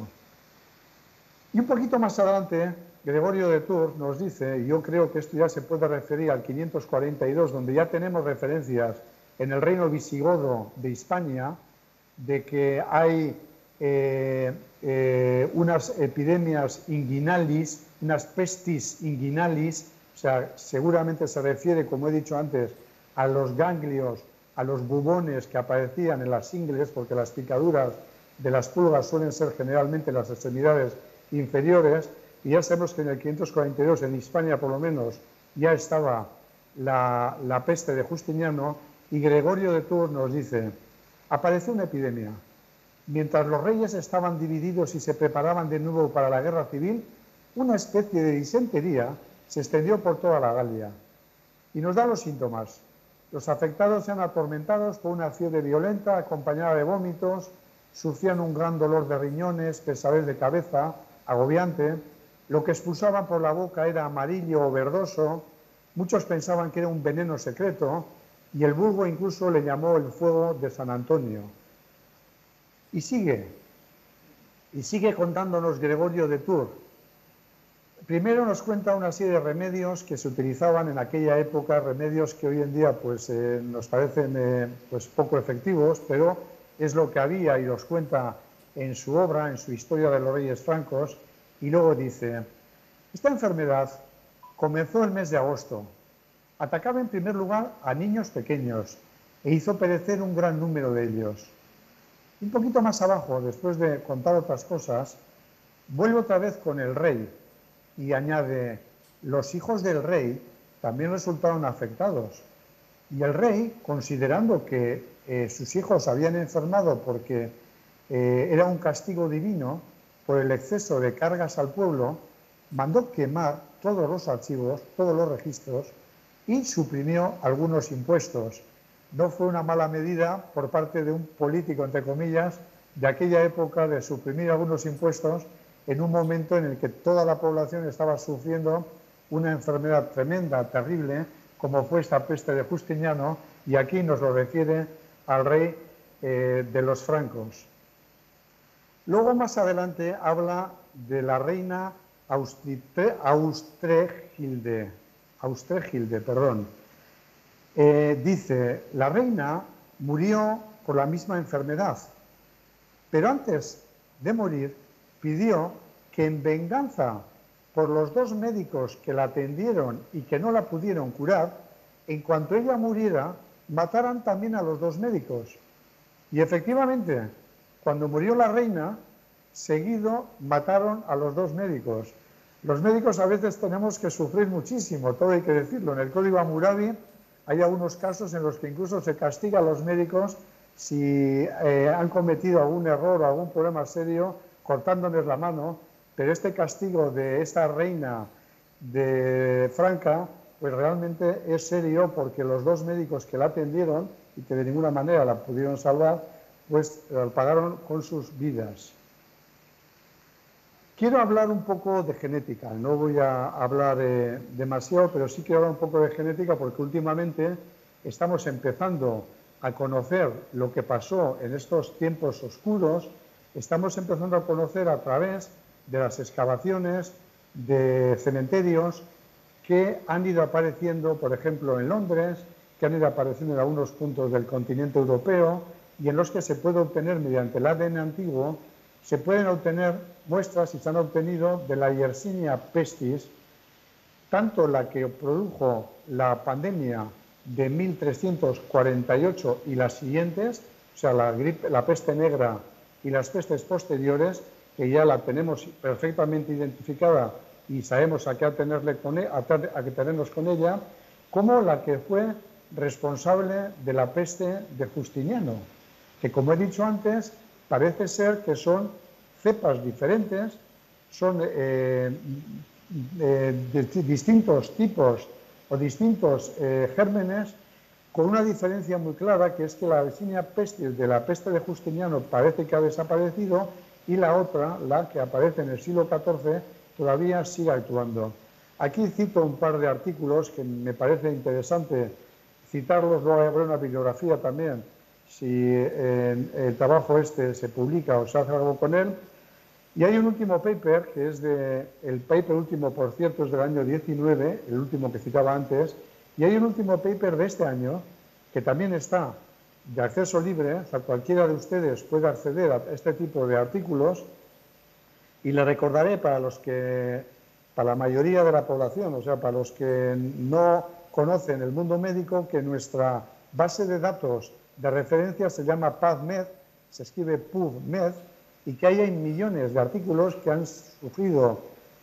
Y un poquito más adelante, Gregorio de Tours nos dice, y yo creo que esto ya se puede referir al 542, donde ya tenemos referencias en el reino visigodo de Hispania, de que hay unas epidemias inguinalis, unas pestis inguinalis, o sea, seguramente se refiere, como he dicho antes, a los ganglios, a los bubones que aparecían en las ingles, porque las picaduras de las pulgas suelen ser generalmente en las extremidades inferiores, y ya sabemos que en el 542, en Hispania por lo menos, ya estaba la peste de Justiniano, y Gregorio de Tours nos dice: apareció una epidemia. Mientras los reyes estaban divididos y se preparaban de nuevo para la guerra civil, una especie de disentería se extendió por toda la Galia. Y nos da los síntomas. Los afectados sean atormentados por una fiebre violenta acompañada de vómitos, sufrían un gran dolor de riñones, pesadez de cabeza, agobiante. Lo que expulsaban por la boca era amarillo o verdoso. Muchos pensaban que era un veneno secreto y el vulgo incluso le llamó el fuego de San Antonio. Y sigue contándonos Gregorio de Tours. Primero nos cuenta una serie de remedios que se utilizaban en aquella época, remedios que hoy en día pues, nos parecen pues, poco efectivos, pero es lo que había y los cuenta en su obra, en su Historia de los Reyes Francos, y luego dice: esta enfermedad comenzó el mes de agosto, atacaba en primer lugar a niños pequeños e hizo perecer un gran número de ellos. Un poquito más abajo, después de contar otras cosas, vuelve otra vez con el rey y añade: los hijos del rey también resultaron afectados. Y el rey, considerando que sus hijos habían enfermado porque era un castigo divino por el exceso de cargas al pueblo, mandó quemar todos los archivos, todos los registros, y suprimió algunos impuestos. No fue una mala medida por parte de un político, entre comillas, de aquella época, de suprimir algunos impuestos en un momento en el que toda la población estaba sufriendo una enfermedad tremenda, terrible, como fue esta peste de Justiniano, y aquí nos lo refiere al rey de los francos. Luego, más adelante, habla de la reina Austregilde. Dice: la reina murió por la misma enfermedad, pero antes de morir pidió que, en venganza por los 2 médicos que la atendieron y que no la pudieron curar, en cuanto ella muriera, mataran también a los 2 médicos. Y efectivamente, cuando murió la reina, seguido mataron a los 2 médicos. Los médicos a veces tenemos que sufrir muchísimo, todo hay que decirlo. En el Código Hammurabi hay algunos casos en los que incluso se castiga a los médicos si han cometido algún error o algún problema serio, cortándoles la mano, pero este castigo de esta reina de Franca, pues realmente es serio, porque los 2 médicos que la atendieron y que de ninguna manera la pudieron salvar, pues la pagaron con sus vidas. Quiero hablar un poco de genética, no voy a hablar demasiado, pero sí quiero hablar un poco de genética porque últimamente estamos empezando a conocer lo que pasó en estos tiempos oscuros, estamos empezando a conocer a través de las excavaciones de cementerios que han ido apareciendo, por ejemplo, en Londres, que han ido apareciendo en algunos puntos del continente europeo, y en los que se puede obtener mediante el ADN antiguo, se pueden obtener muestras, y se han obtenido, de la Yersinia pestis, tanto la que produjo la pandemia de 1348 y las siguientes, o sea, la peste negra y las pestes posteriores, que ya la tenemos perfectamente identificada y sabemos a qué atenernos con ella, como la que fue responsable de la peste de Justiniano, que, como he dicho antes, parece ser que son cepas diferentes, son distintos tipos o distintos gérmenes, con una diferencia muy clara, que es que la Yersinia pestis de la peste de Justiniano parece que ha desaparecido, y la otra, la que aparece en el siglo XIV, todavía sigue actuando. Aquí cito un par de artículos que me parece interesante citarlos, luego habrá una bibliografía también, si el trabajo este se publica o se hace algo con él. Y hay un último paper, que es el paper último, por cierto, es del año 19, el último que citaba antes, y hay un último paper de este año, que también está de acceso libre, o sea, cualquiera de ustedes puede acceder a este tipo de artículos, y le recordaré para la mayoría de la población, o sea, para los que no conocen el mundo médico, que nuestra base de datos de referencia se llama PubMed, se escribe PubMed, y que ahí hay millones de artículos que han sufrido,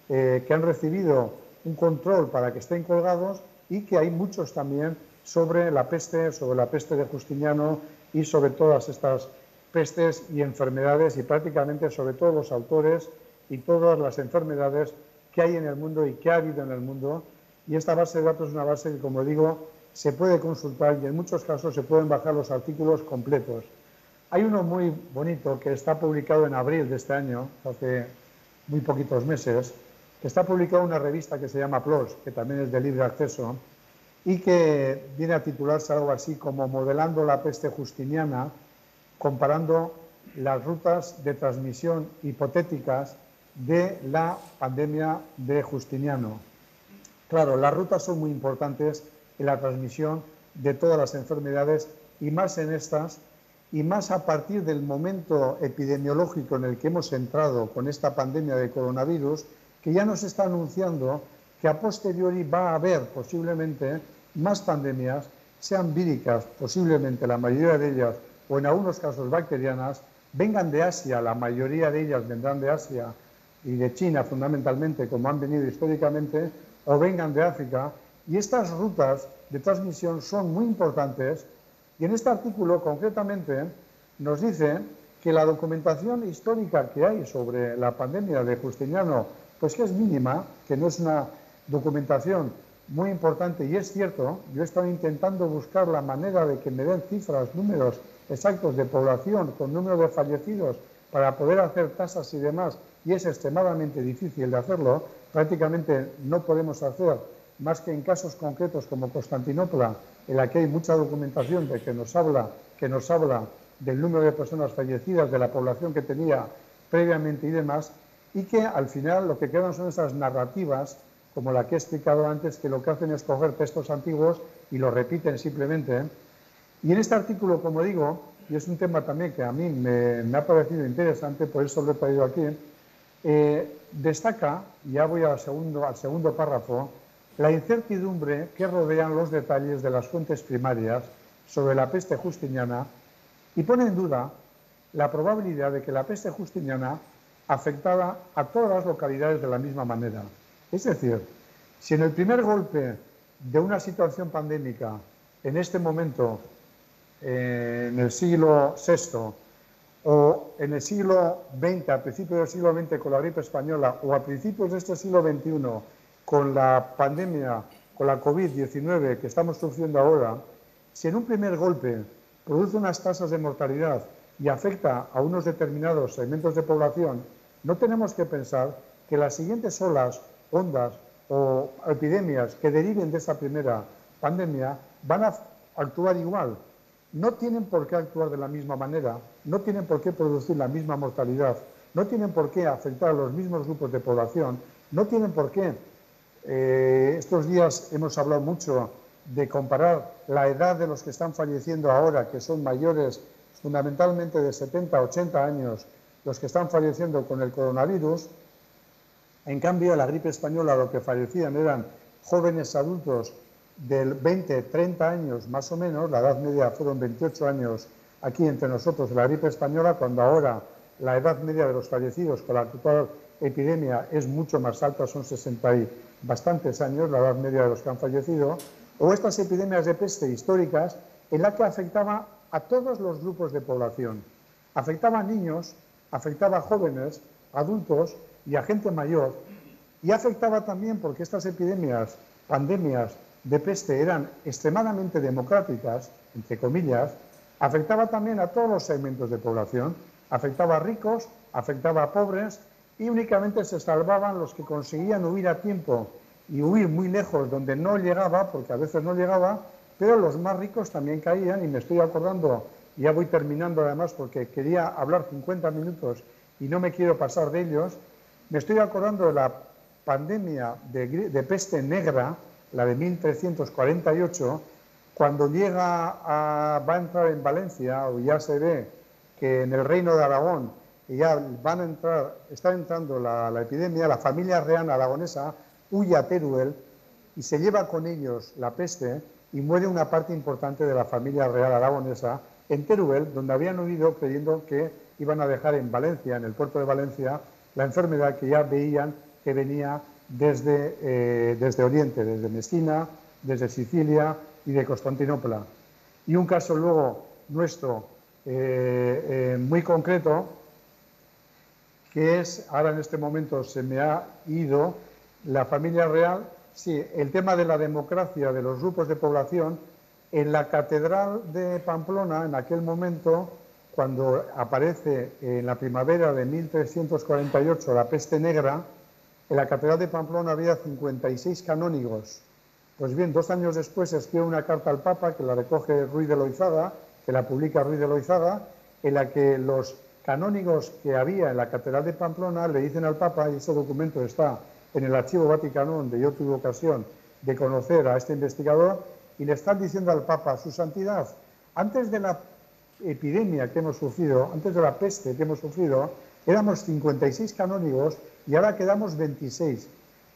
que han recibido un control para que estén colgados, y que hay muchos también sobre la peste de Justiniano y sobre todas estas pestes y enfermedades, y prácticamente sobre todos los autores y todas las enfermedades que hay en el mundo y que ha habido en el mundo. Y esta base de datos es una base que, como digo, se puede consultar y en muchos casos se pueden bajar los artículos completos. Hay uno muy bonito que está publicado en abril de este año, hace muy poquitos meses, que está publicado en una revista que se llama PLOS, que también es de libre acceso, y que viene a titularse algo así como Modelando la peste justiniana, comparando las rutas de transmisión hipotéticas de la pandemia de Justiniano. Claro, las rutas son muy importantes en la transmisión de todas las enfermedades, y más en estas, y más a partir del momento epidemiológico en el que hemos entrado con esta pandemia de coronavirus, que ya nos está anunciando que a posteriori va a haber posiblemente más pandemias, sean víricas, posiblemente la mayoría de ellas, o en algunos casos bacterianas, vengan de Asia, la mayoría de ellas vendrán de Asia y de China fundamentalmente, como han venido históricamente, o vengan de África, y estas rutas de transmisión son muy importantes. Y en este artículo concretamente nos dice que la documentación histórica que hay sobre la pandemia de Justiniano, pues que es mínima, que no es una documentación muy importante, y es cierto. Yo he estado intentando buscar la manera de que me den cifras, números exactos de población, con número de fallecidos, para poder hacer tasas y demás, y es extremadamente difícil de hacerlo. Prácticamente no podemos hacer más que en casos concretos como Constantinopla, en la que hay mucha documentación de que nos habla del número de personas fallecidas, de la población que tenía previamente y demás, y que al final lo que quedan son esas narrativas, como la que he explicado antes, que lo que hacen es coger textos antiguos y lo repiten simplemente. Y en este artículo, como digo, y es un tema también que a mí me ha parecido interesante, por eso lo he traído aquí, destaca, y ya voy al segundo párrafo, la incertidumbre que rodean los detalles de las fuentes primarias sobre la peste justiniana, y pone en duda la probabilidad de que la peste justiniana afectara a todas las localidades de la misma manera. Es decir, si en el primer golpe de una situación pandémica, en este momento, en el siglo VI, o en el siglo XX, a principios del siglo XX con la gripe española, o a principios de este siglo XXI con la pandemia, con la COVID-19 que estamos sufriendo ahora, si en un primer golpe produce unas tasas de mortalidad y afecta a unos determinados segmentos de población, no tenemos que pensar que las siguientes ondas o epidemias que deriven de esa primera pandemia van a actuar igual. No tienen por qué actuar de la misma manera, no tienen por qué producir la misma mortalidad, no tienen por qué afectar a los mismos grupos de población, no tienen por qué. Estos días hemos hablado mucho de comparar la edad de los que están falleciendo ahora, que son mayores fundamentalmente de 70, 80 años, los que están falleciendo con el coronavirus. En cambio, en la gripe española lo que fallecían eran jóvenes adultos de 20, 30 años más o menos, la edad media fueron 28 años aquí entre nosotros en la gripe española, cuando ahora la edad media de los fallecidos con la actual epidemia es mucho más alta, son 60 y bastantes años la edad media de los que han fallecido, o estas epidemias de peste históricas en la que afectaba a todos los grupos de población. Afectaba a niños, afectaba a jóvenes, adultos y a gente mayor, y afectaba también porque estas epidemias, pandemias de peste eran extremadamente democráticas, entre comillas, afectaba también a todos los segmentos de población, afectaba a ricos, afectaba a pobres, y únicamente se salvaban los que conseguían huir a tiempo y huir muy lejos donde no llegaba, porque a veces no llegaba, pero los más ricos también caían. Y me estoy acordando, y ya voy terminando además porque quería hablar 50 minutos y no me quiero pasar de ellos, me estoy acordando de la pandemia de peste negra, la de 1348, cuando va a entrar en Valencia, o ya se ve que en el Reino de Aragón y ya está entrando la epidemia, la familia real aragonesa huye a Teruel y se lleva con ellos la peste, y muere una parte importante de la familia real aragonesa en Teruel, donde habían huido creyendo que iban a dejar en Valencia, en el puerto de Valencia, la enfermedad que ya veían que venía desde Oriente, desde Messina, desde Sicilia y de Constantinopla. Y un caso luego nuestro muy concreto, que es, ahora en este momento se me ha ido, la familia real, sí, el tema de la democracia de los grupos de población, en la catedral de Pamplona, en aquel momento, cuando aparece en la primavera de 1348 la peste negra, en la catedral de Pamplona había 56 canónigos. Pues bien, 2 años después escribe una carta al Papa que la recoge Ruiz de Loizaga, que la publica Ruiz de Loizaga, en la que los canónigos que había en la catedral de Pamplona le dicen al Papa, y ese documento está en el Archivo Vaticano, donde yo tuve ocasión de conocer a este investigador, y le están diciendo al Papa, su santidad, antes de la epidemia que hemos sufrido, antes de la peste que hemos sufrido, éramos 56 canónigos y ahora quedamos 26.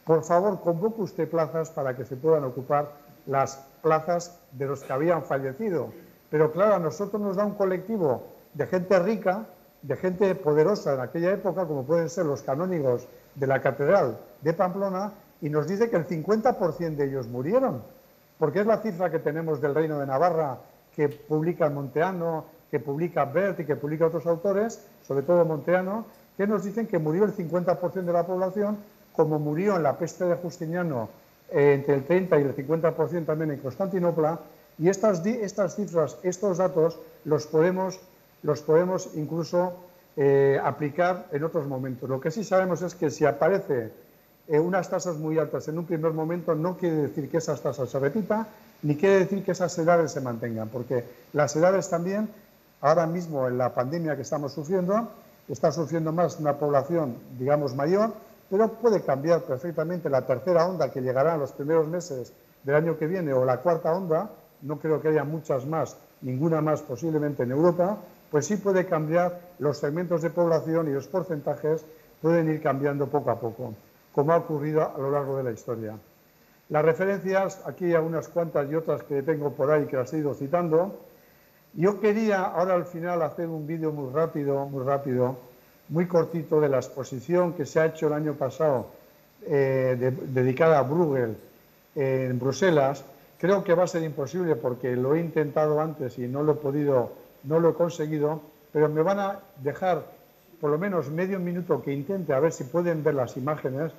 Por favor, convoque usted plazas para que se puedan ocupar las plazas de los que habían fallecido. Pero claro, a nosotros nos da un colectivo de gente rica, de gente poderosa en aquella época, como pueden ser los canónigos de la catedral de Pamplona, y nos dice que el 50% de ellos murieron, porque es la cifra que tenemos del Reino de Navarra, que publica Monteano, que publica Bert y que publica otros autores, sobre todo Monteano, que nos dicen que murió el 50% de la población, como murió en la peste de Justiniano entre el 30 y el 50% también en Constantinopla, y estas cifras, estos datos, los podemos incluso aplicar en otros momentos. Lo que sí sabemos es que si aparece unas tasas muy altas en un primer momento, no quiere decir que esas tasas se repitan, ni quiere decir que esas edades se mantengan, porque las edades también, ahora mismo en la pandemia que estamos sufriendo, está sufriendo más una población, digamos, mayor, pero puede cambiar perfectamente la tercera onda que llegará en los primeros meses del año que viene, o la cuarta onda, no creo que haya muchas más, ninguna más posiblemente en Europa, pues sí puede cambiar los segmentos de población y los porcentajes pueden ir cambiando poco a poco, como ha ocurrido a lo largo de la historia. Las referencias, aquí hay unas cuantas y otras que tengo por ahí que las he ido citando. Yo quería ahora al final hacer un vídeo muy rápido, muy cortito de la exposición que se ha hecho el año pasado dedicada a Bruegel en Bruselas. Creo que va a ser imposible porque lo he intentado antes y no lo he conseguido, pero me van a dejar por lo menos medio minuto que intente a ver si pueden ver las imágenes.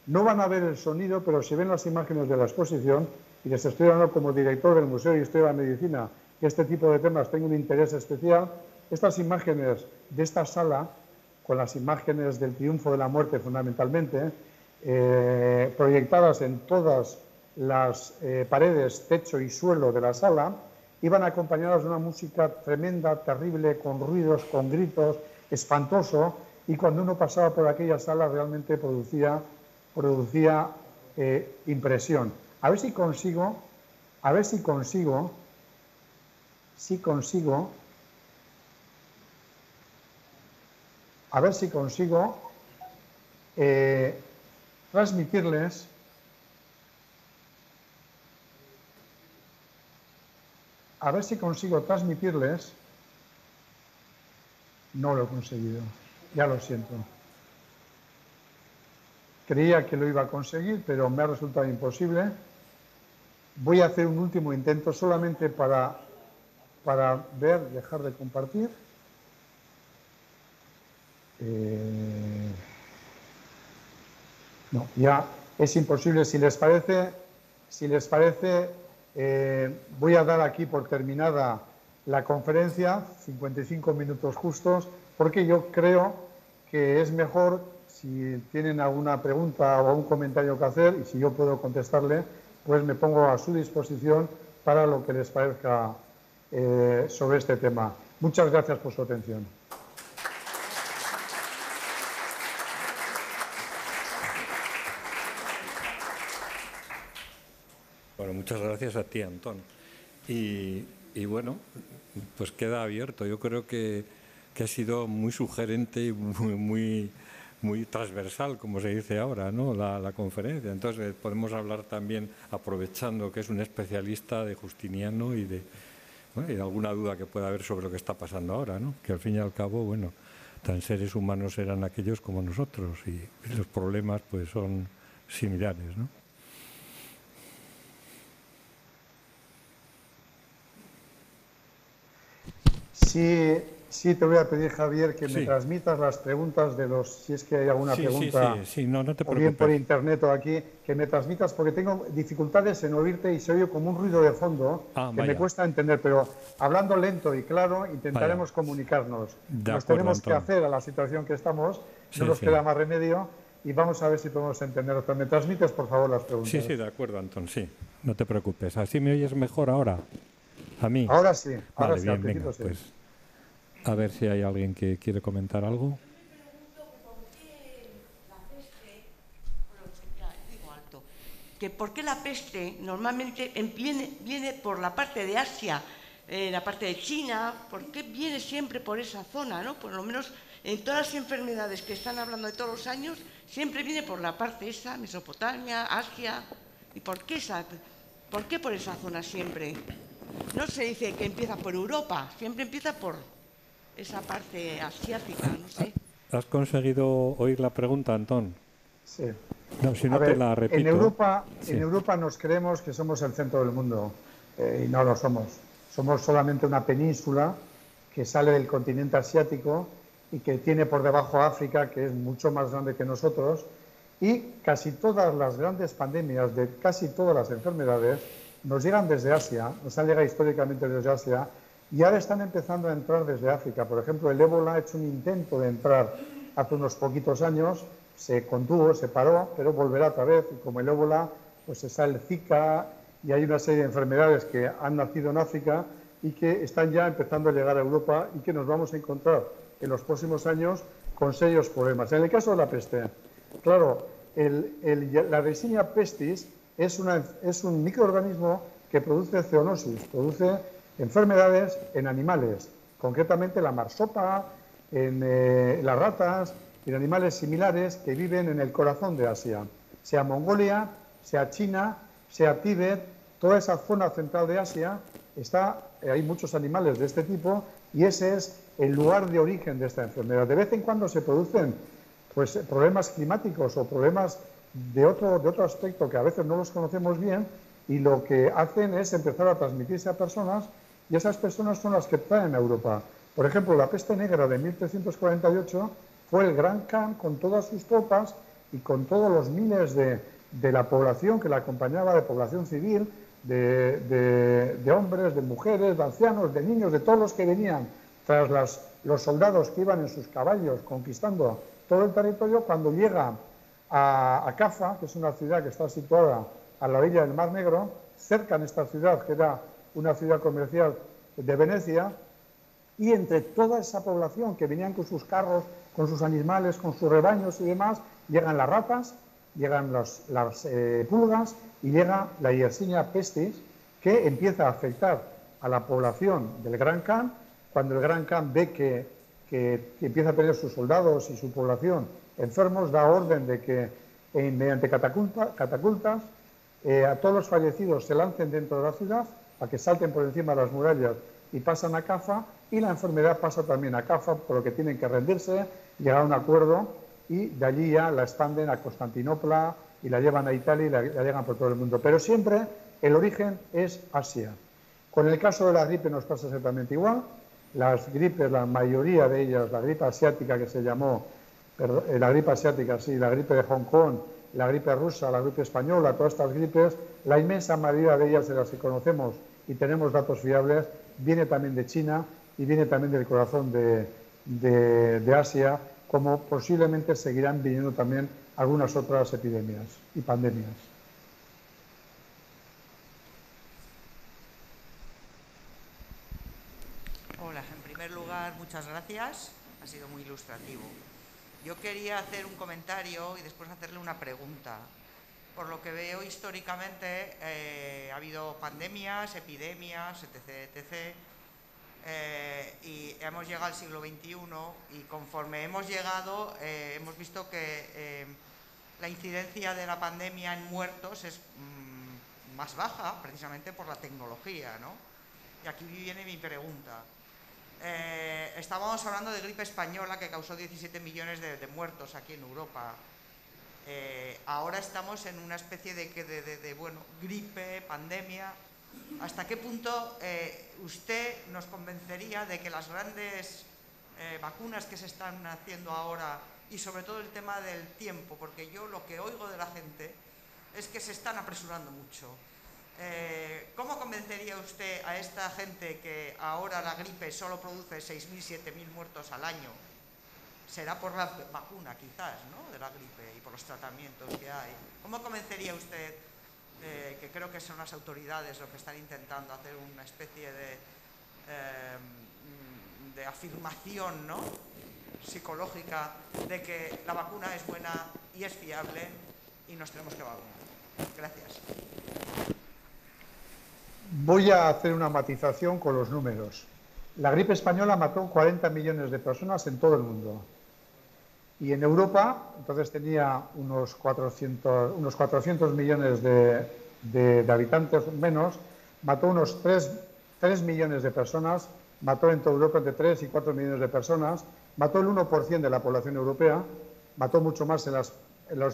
No van a ver el sonido, pero si ven las imágenes de la exposición, y les estoy dando como director del Museo de Historia de la Medicina, que este tipo de temas tengo un interés especial, estas imágenes de esta sala, con las imágenes del triunfo de la muerte fundamentalmente, proyectadas en todas las paredes, techo y suelo de la sala, iban acompañadas de una música tremenda, terrible, con ruidos, con gritos, espantoso, y cuando uno pasaba por aquella sala realmente producía impresión. A ver si consigo transmitirles no lo he conseguido, ya lo siento. Creía que lo iba a conseguir, pero me ha resultado imposible. Voy a hacer un último intento solamente para dejar de compartir. No, ya es imposible. Si les parece, voy a dar aquí por terminada la conferencia, 55 minutos justos, porque yo creo que es mejor, si tienen alguna pregunta o algún comentario que hacer, y si yo puedo contestarle, pues me pongo a su disposición para lo que les parezca sobre este tema. Muchas gracias por su atención. Bueno, muchas gracias a ti, Antón. Y bueno, pues queda abierto. Yo creo que ha sido muy sugerente y muy muy transversal, como se dice ahora, ¿no? La conferencia. Entonces podemos hablar también, aprovechando que es un especialista de Justiniano y de, bueno, y de alguna duda que pueda haber sobre lo que está pasando ahora, ¿no? Que al fin y al cabo, bueno, tan seres humanos eran aquellos como nosotros y los problemas pues son similares, ¿no? Sí, te voy a pedir, Javier, que me Sí. transmitas las preguntas de los, si es que hay alguna pregunta, Sí, no te o bien por preocupes. internet o aquí, que me transmitas, porque tengo dificultades en oírte y se oye como un ruido de fondo Ah, que me vaya, cuesta entender, pero hablando lento y claro, vaya. intentaremos comunicarnos. De Nos acuerdo, tenemos que Antón. hacer a la situación que estamos, no Sí, nos sí. queda más remedio y vamos a ver si podemos entender. ¿Me transmites, por favor, las Sí, preguntas? sí, de acuerdo, Antón, sí. No te preocupes. ¿Así me oyes mejor ahora? ¿A mí? Ahora Vale, sí, al bien, venga, principio sí. pues a ver si hay alguien que quiere comentar algo. Yo me pregunto por qué la peste, bueno, ya digo alto, que por qué la peste normalmente viene por la parte de Asia, la parte de China, ¿por qué viene siempre por esa zona, ¿no? Por lo menos en todas las enfermedades que están hablando de todos los años, siempre viene por la parte esa, Mesopotamia, Asia. ¿Y por qué por esa zona siempre? No se dice que empieza por Europa, siempre empieza por esa parte asiática, no sé. ¿Has conseguido oír la pregunta, Antón? Sí. No, si A no te ver, la repito. En Sí. Europa nos creemos que somos el centro del mundo y no lo somos. Somos solamente una península que sale del continente asiático y que tiene por debajo África, que es mucho más grande que nosotros, y casi todas las grandes pandemias de casi todas las enfermedades nos llegan desde Asia, nos han llegado históricamente desde Asia y ahora están empezando a entrar desde África. Por ejemplo, el ébola ha hecho un intento de entrar hace unos poquitos años, se contuvo, se paró, pero volverá otra vez. Y como el ébola, pues está el Zika y hay una serie de enfermedades que han nacido en África y que están ya empezando a llegar a Europa y que nos vamos a encontrar en los próximos años con serios problemas. En el caso de la peste, claro, la Yersinia pestis es un microorganismo que produce zoonosis, produce enfermedades en animales, concretamente la marsopa, en las ratas y en animales similares que viven en el corazón de Asia, sea Mongolia, sea China, sea Tíbet, toda esa zona central de Asia hay muchos animales de este tipo y ese es el lugar de origen de esta enfermedad. De vez en cuando se producen pues, problemas climáticos o problemas de otro aspecto que a veces no los conocemos bien y lo que hacen es empezar a transmitirse a personas y esas personas son las que traen a Europa. Por ejemplo, la peste negra de 1348 fue el Gran Khan con todas sus tropas y con todos los miles de la población que la acompañaba, de población civil, de hombres, de mujeres, de ancianos, de niños, de todos los que venían tras los soldados que iban en sus caballos conquistando todo el territorio. Cuando llega a Cafa, que es una ciudad que está situada a la orilla del Mar Negro, cerca de esta ciudad, que era una ciudad comercial de Venecia, y entre toda esa población que venían con sus carros, con sus animales, con sus rebaños y demás, llegan las ratas, llegan las pulgas y llega la Yersinia pestis, que empieza a afectar a la población del Gran Khan. Cuando el Gran Khan ve que empieza a tener sus soldados y su población enfermos, da orden de que mediante catapultas a todos los fallecidos se lancen dentro de la ciudad, a que salten por encima de las murallas y pasan a Cafa, y la enfermedad pasa también a Cafa, por lo que tienen que rendirse, llegar a un acuerdo y de allí ya la expanden a Constantinopla y la llevan a Italia y la llegan por todo el mundo. Pero siempre el origen es Asia. Con el caso de la gripe nos pasa exactamente igual. Las gripes, la mayoría de ellas, la gripe asiática que se llamó, la gripe asiática, sí, la gripe de Hong Kong, la gripe rusa, la gripe española, todas estas gripes, la inmensa mayoría de ellas de las que conocemos y tenemos datos fiables, viene también de China y viene también del corazón de Asia, como posiblemente seguirán viniendo también algunas otras epidemias y pandemias. Hola, en primer lugar, muchas gracias. Ha sido muy ilustrativo. Yo quería hacer un comentario y después hacerle una pregunta. Por lo que veo históricamente ha habido pandemias, epidemias, etc., etc. y hemos llegado al siglo XXI y conforme hemos llegado hemos visto que la incidencia de la pandemia en muertos es más baja precisamente por la tecnología, ¿no? Y aquí viene mi pregunta. Estábamos hablando de gripe española que causó 17 millones de muertos aquí en Europa. Ahora estamos en una especie de bueno, gripe, pandemia. ¿Hasta qué punto usted nos convencería de que las grandes vacunas que se están haciendo ahora, y sobre todo el tema del tiempo, porque yo lo que oigo de la gente es que se están apresurando mucho? ¿Cómo convencería usted a esta gente que ahora la gripe solo produce 6.000, 7.000 muertos al año? Será por la vacuna quizás, ¿no?, de la gripe y por los tratamientos que hay. ¿Cómo convencería usted, que creo que son las autoridades lo que están intentando hacer una especie de afirmación, ¿no?, psicológica de que la vacuna es buena y es fiable y nos tenemos que vacunar? Gracias. Voy a hacer una matización con los números. La gripe española mató 40 millones de personas en todo el mundo. Y en Europa, entonces tenía unos 400 millones de habitantes menos, mató unos 3 millones de personas, mató en toda Europa entre 3 y 4 millones de personas, mató el 1% de la población europea, mató mucho más en las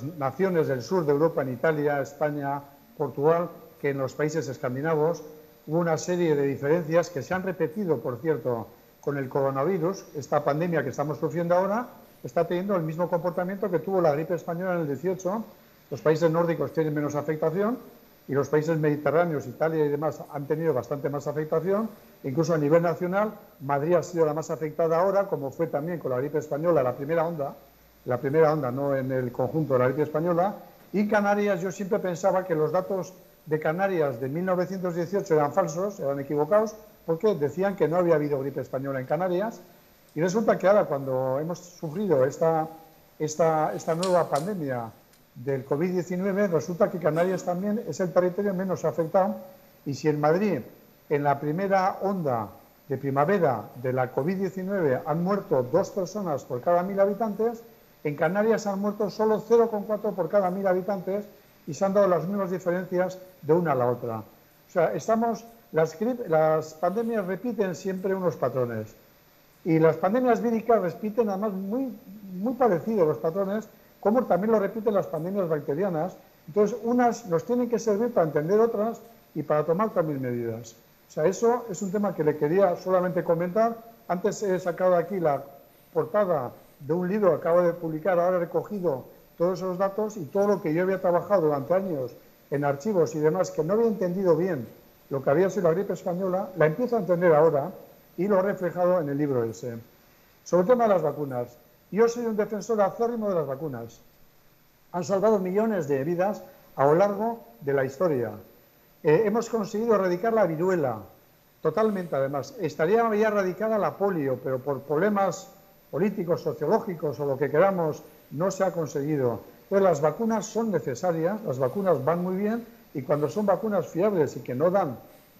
naciones del sur de Europa, en Italia, España, Portugal, que en los países escandinavos. Hubo una serie de diferencias que se han repetido, por cierto, con el coronavirus. Esta pandemia que estamos sufriendo ahora está teniendo el mismo comportamiento que tuvo la gripe española en el 18. Los países nórdicos tienen menos afectación y los países mediterráneos, Italia y demás, han tenido bastante más afectación. Incluso a nivel nacional, Madrid ha sido la más afectada ahora, como fue también con la gripe española, la primera onda, no en el conjunto de la gripe española. Y Canarias, yo siempre pensaba que los datos de Canarias de 1918 eran falsos, eran equivocados, porque decían que no había habido gripe española en Canarias. Y resulta que ahora, cuando hemos sufrido esta nueva pandemia del COVID-19, resulta que Canarias también es el territorio menos afectado. Y si en Madrid, en la primera onda de primavera de la COVID-19, han muerto 2 personas por cada 1.000 habitantes, en Canarias han muerto solo 0,4 por cada 1.000 habitantes y se han dado las mismas diferencias de una a la otra. O sea, las pandemias repiten siempre unos patrones. Y las pandemias víricas repiten además muy parecidos los patrones, como también lo repiten las pandemias bacterianas. Entonces, unas nos tienen que servir para entender otras y para tomar también medidas. O sea, eso es un tema que le quería solamente comentar. Antes he sacado aquí la portada de un libro que acabo de publicar, ahora he recogido todos esos datos y todo lo que yo había trabajado durante años en archivos y demás, que no había entendido bien lo que había sido la gripe española, la empiezo a entender ahora y lo he reflejado en el libro ese. Sobre el tema de las vacunas, yo soy un defensor acérrimo de las vacunas. Han salvado millones de vidas a lo largo de la historia. Hemos conseguido erradicar la viruela, totalmente además. Estaría ya erradicada la polio, pero por problemas políticos, sociológicos o lo que queramos, no se ha conseguido. Entonces, las vacunas son necesarias, las vacunas van muy bien y cuando son vacunas fiables y que no dan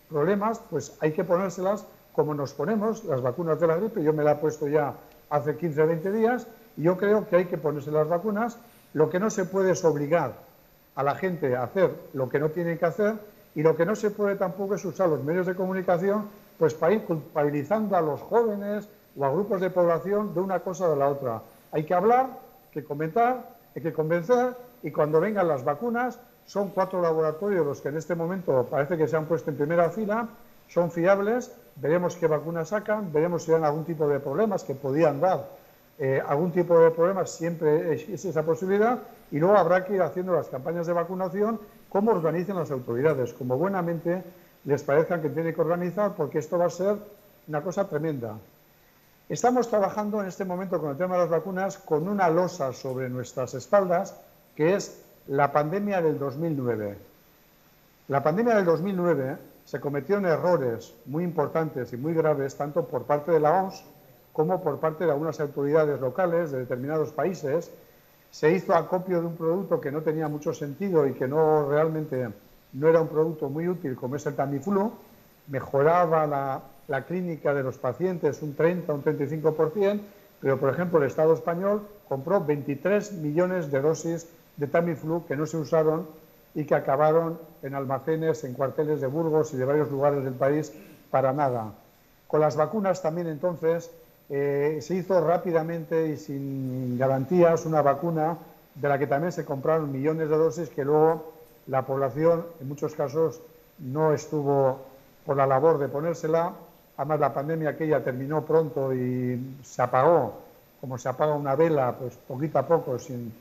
problemas, pues hay que ponérselas como nos ponemos las vacunas de la gripe. Yo me la he puesto ya hace 15 o 20 días y yo creo que hay que ponerse las vacunas. Lo que no se puede es obligar a la gente a hacer lo que no tienen que hacer y lo que no se puede tampoco es usar los medios de comunicación pues para ir culpabilizando a los jóvenes o a grupos de población de una cosa o de la otra. Hay que hablar, hay que comentar, hay que convencer y cuando vengan las vacunas, son 4 laboratorios los que en este momento parece que se han puesto en primera fila, son fiables, veremos qué vacunas sacan, veremos si dan algún tipo de problemas que podían dar. Algún tipo de problemas siempre es esa posibilidad y luego habrá que ir haciendo las campañas de vacunación como organicen las autoridades, como buenamente les parezcan que tienen que organizar, porque esto va a ser una cosa tremenda. Estamos trabajando en este momento con el tema de las vacunas con una losa sobre nuestras espaldas, que es la pandemia del 2009. La pandemia del 2009 se cometieron errores muy importantes y muy graves, tanto por parte de la OMS como por parte de algunas autoridades locales de determinados países. Se hizo acopio de un producto que no tenía mucho sentido y que realmente no era un producto muy útil, como es el Tamiflu. Mejoraba la clínica de los pacientes un 30, un 35%, pero por ejemplo el Estado español compró 23 millones de dosis de Tamiflu que no se usaron y que acabaron en almacenes, en cuarteles de Burgos y de varios lugares del país para nada. Con las vacunas también entonces se hizo rápidamente y sin garantías una vacuna de la que también se compraron millones de dosis que luego la población en muchos casos no estuvo por la labor de ponérsela. Además la pandemia aquella terminó pronto y se apagó, como se apaga una vela, pues poquito a poco, sin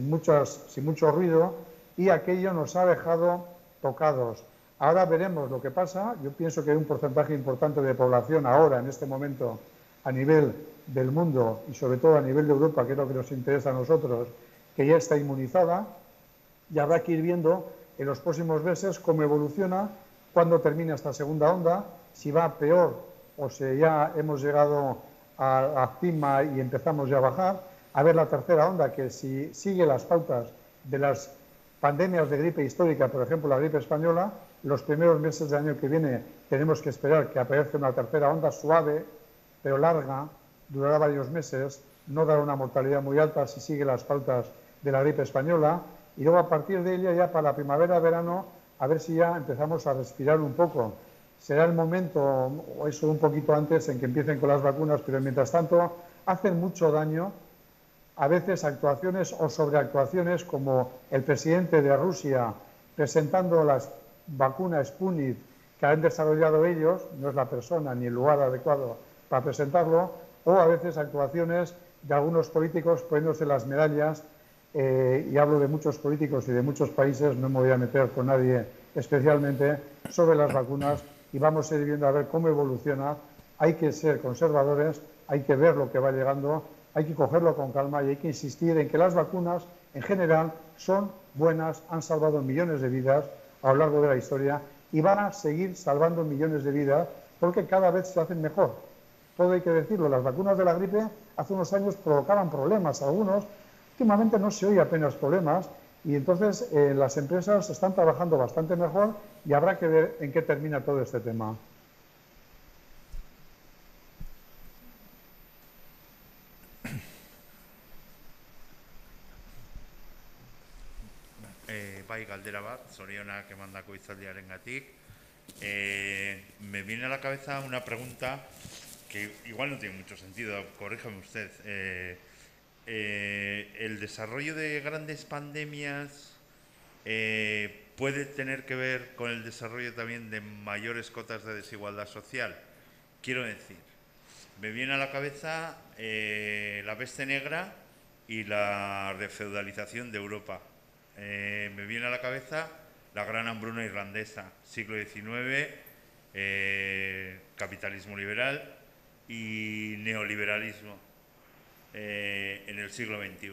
mucho ruido, y aquello nos ha dejado tocados. Ahora veremos lo que pasa. Yo pienso que hay un porcentaje importante de población ahora, en este momento, a nivel del mundo y sobre todo a nivel de Europa, que es lo que nos interesa a nosotros, que ya está inmunizada, y habrá que ir viendo en los próximos meses cómo evoluciona, cuándo termina esta segunda onda, si va peor o si ya hemos llegado a la cima y empezamos ya a bajar, a ver la tercera onda, que si sigue las pautas de las pandemias de gripe histórica, por ejemplo la gripe española, los primeros meses del año que viene tenemos que esperar que aparezca una tercera onda suave, pero larga, durará varios meses, no dará una mortalidad muy alta si sigue las pautas de la gripe española, y luego a partir de ella ya para la primavera-verano a ver si ya empezamos a respirar un poco. Será el momento, o eso un poquito antes, en que empiecen con las vacunas, pero mientras tanto hacen mucho daño a veces actuaciones o sobreactuaciones, como el presidente de Rusia presentando las vacunas Sputnik que han desarrollado ellos, no es la persona ni el lugar adecuado para presentarlo, o a veces actuaciones de algunos políticos poniéndose las medallas, y hablo de muchos políticos y de muchos países, no me voy a meter con nadie especialmente, sobre las vacunas, y vamos a ir viendo a ver cómo evoluciona. Hay que ser conservadores, hay que ver lo que va llegando, hay que cogerlo con calma y hay que insistir en que las vacunas en general son buenas, han salvado millones de vidas a lo largo de la historia y van a seguir salvando millones de vidas porque cada vez se hacen mejor. Todo hay que decirlo, las vacunas de la gripe hace unos años provocaban problemas, algunos, últimamente no se oye apenas problemas y entonces las empresas están trabajando bastante mejor y habrá que ver en qué termina todo este tema. Bai, galdera bat, zorionak emandako hitzaldiarengatik. Me viene a la cabeza una pregunta que igual no tiene mucho sentido, corríjame usted. ¿El desarrollo de grandes pandemias puede tener que ver con el desarrollo también de mayores cotas de desigualdad social? Quiero decir, me viene a la cabeza la peste negra y la refeudalización de Europa. Me viene a la cabeza la gran hambruna irlandesa, siglo XIX, capitalismo liberal y neoliberalismo en el siglo XXI.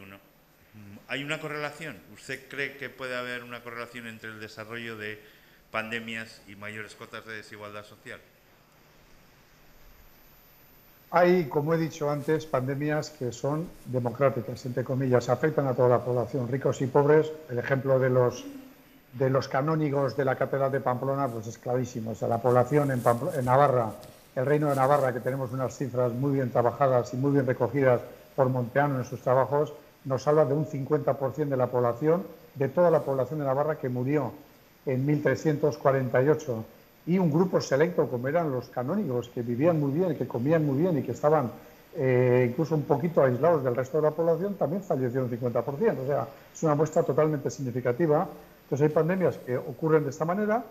¿Hay una correlación? ¿Usted cree que puede haber una correlación entre el desarrollo de pandemias y mayores cotas de desigualdad social? Hay, como he dicho antes, pandemias que son democráticas, entre comillas, afectan a toda la población, ricos y pobres. El ejemplo de los canónigos de la Catedral de Pamplona pues es clarísimo. O sea, la población en Navarra, el Reino de Navarra, que tenemos unas cifras muy bien trabajadas y muy bien recogidas por Monteano en sus trabajos, nos habla de un 50% de la población, de toda la población de Navarra que murió en 1348. Y un grupo selecto, como eran los canónigos, que vivían muy bien, que comían muy bien y que estaban incluso un poquito aislados del resto de la población, también falleció un 50%. O sea, es una muestra totalmente significativa. Entonces hay pandemias que ocurren de esta manera.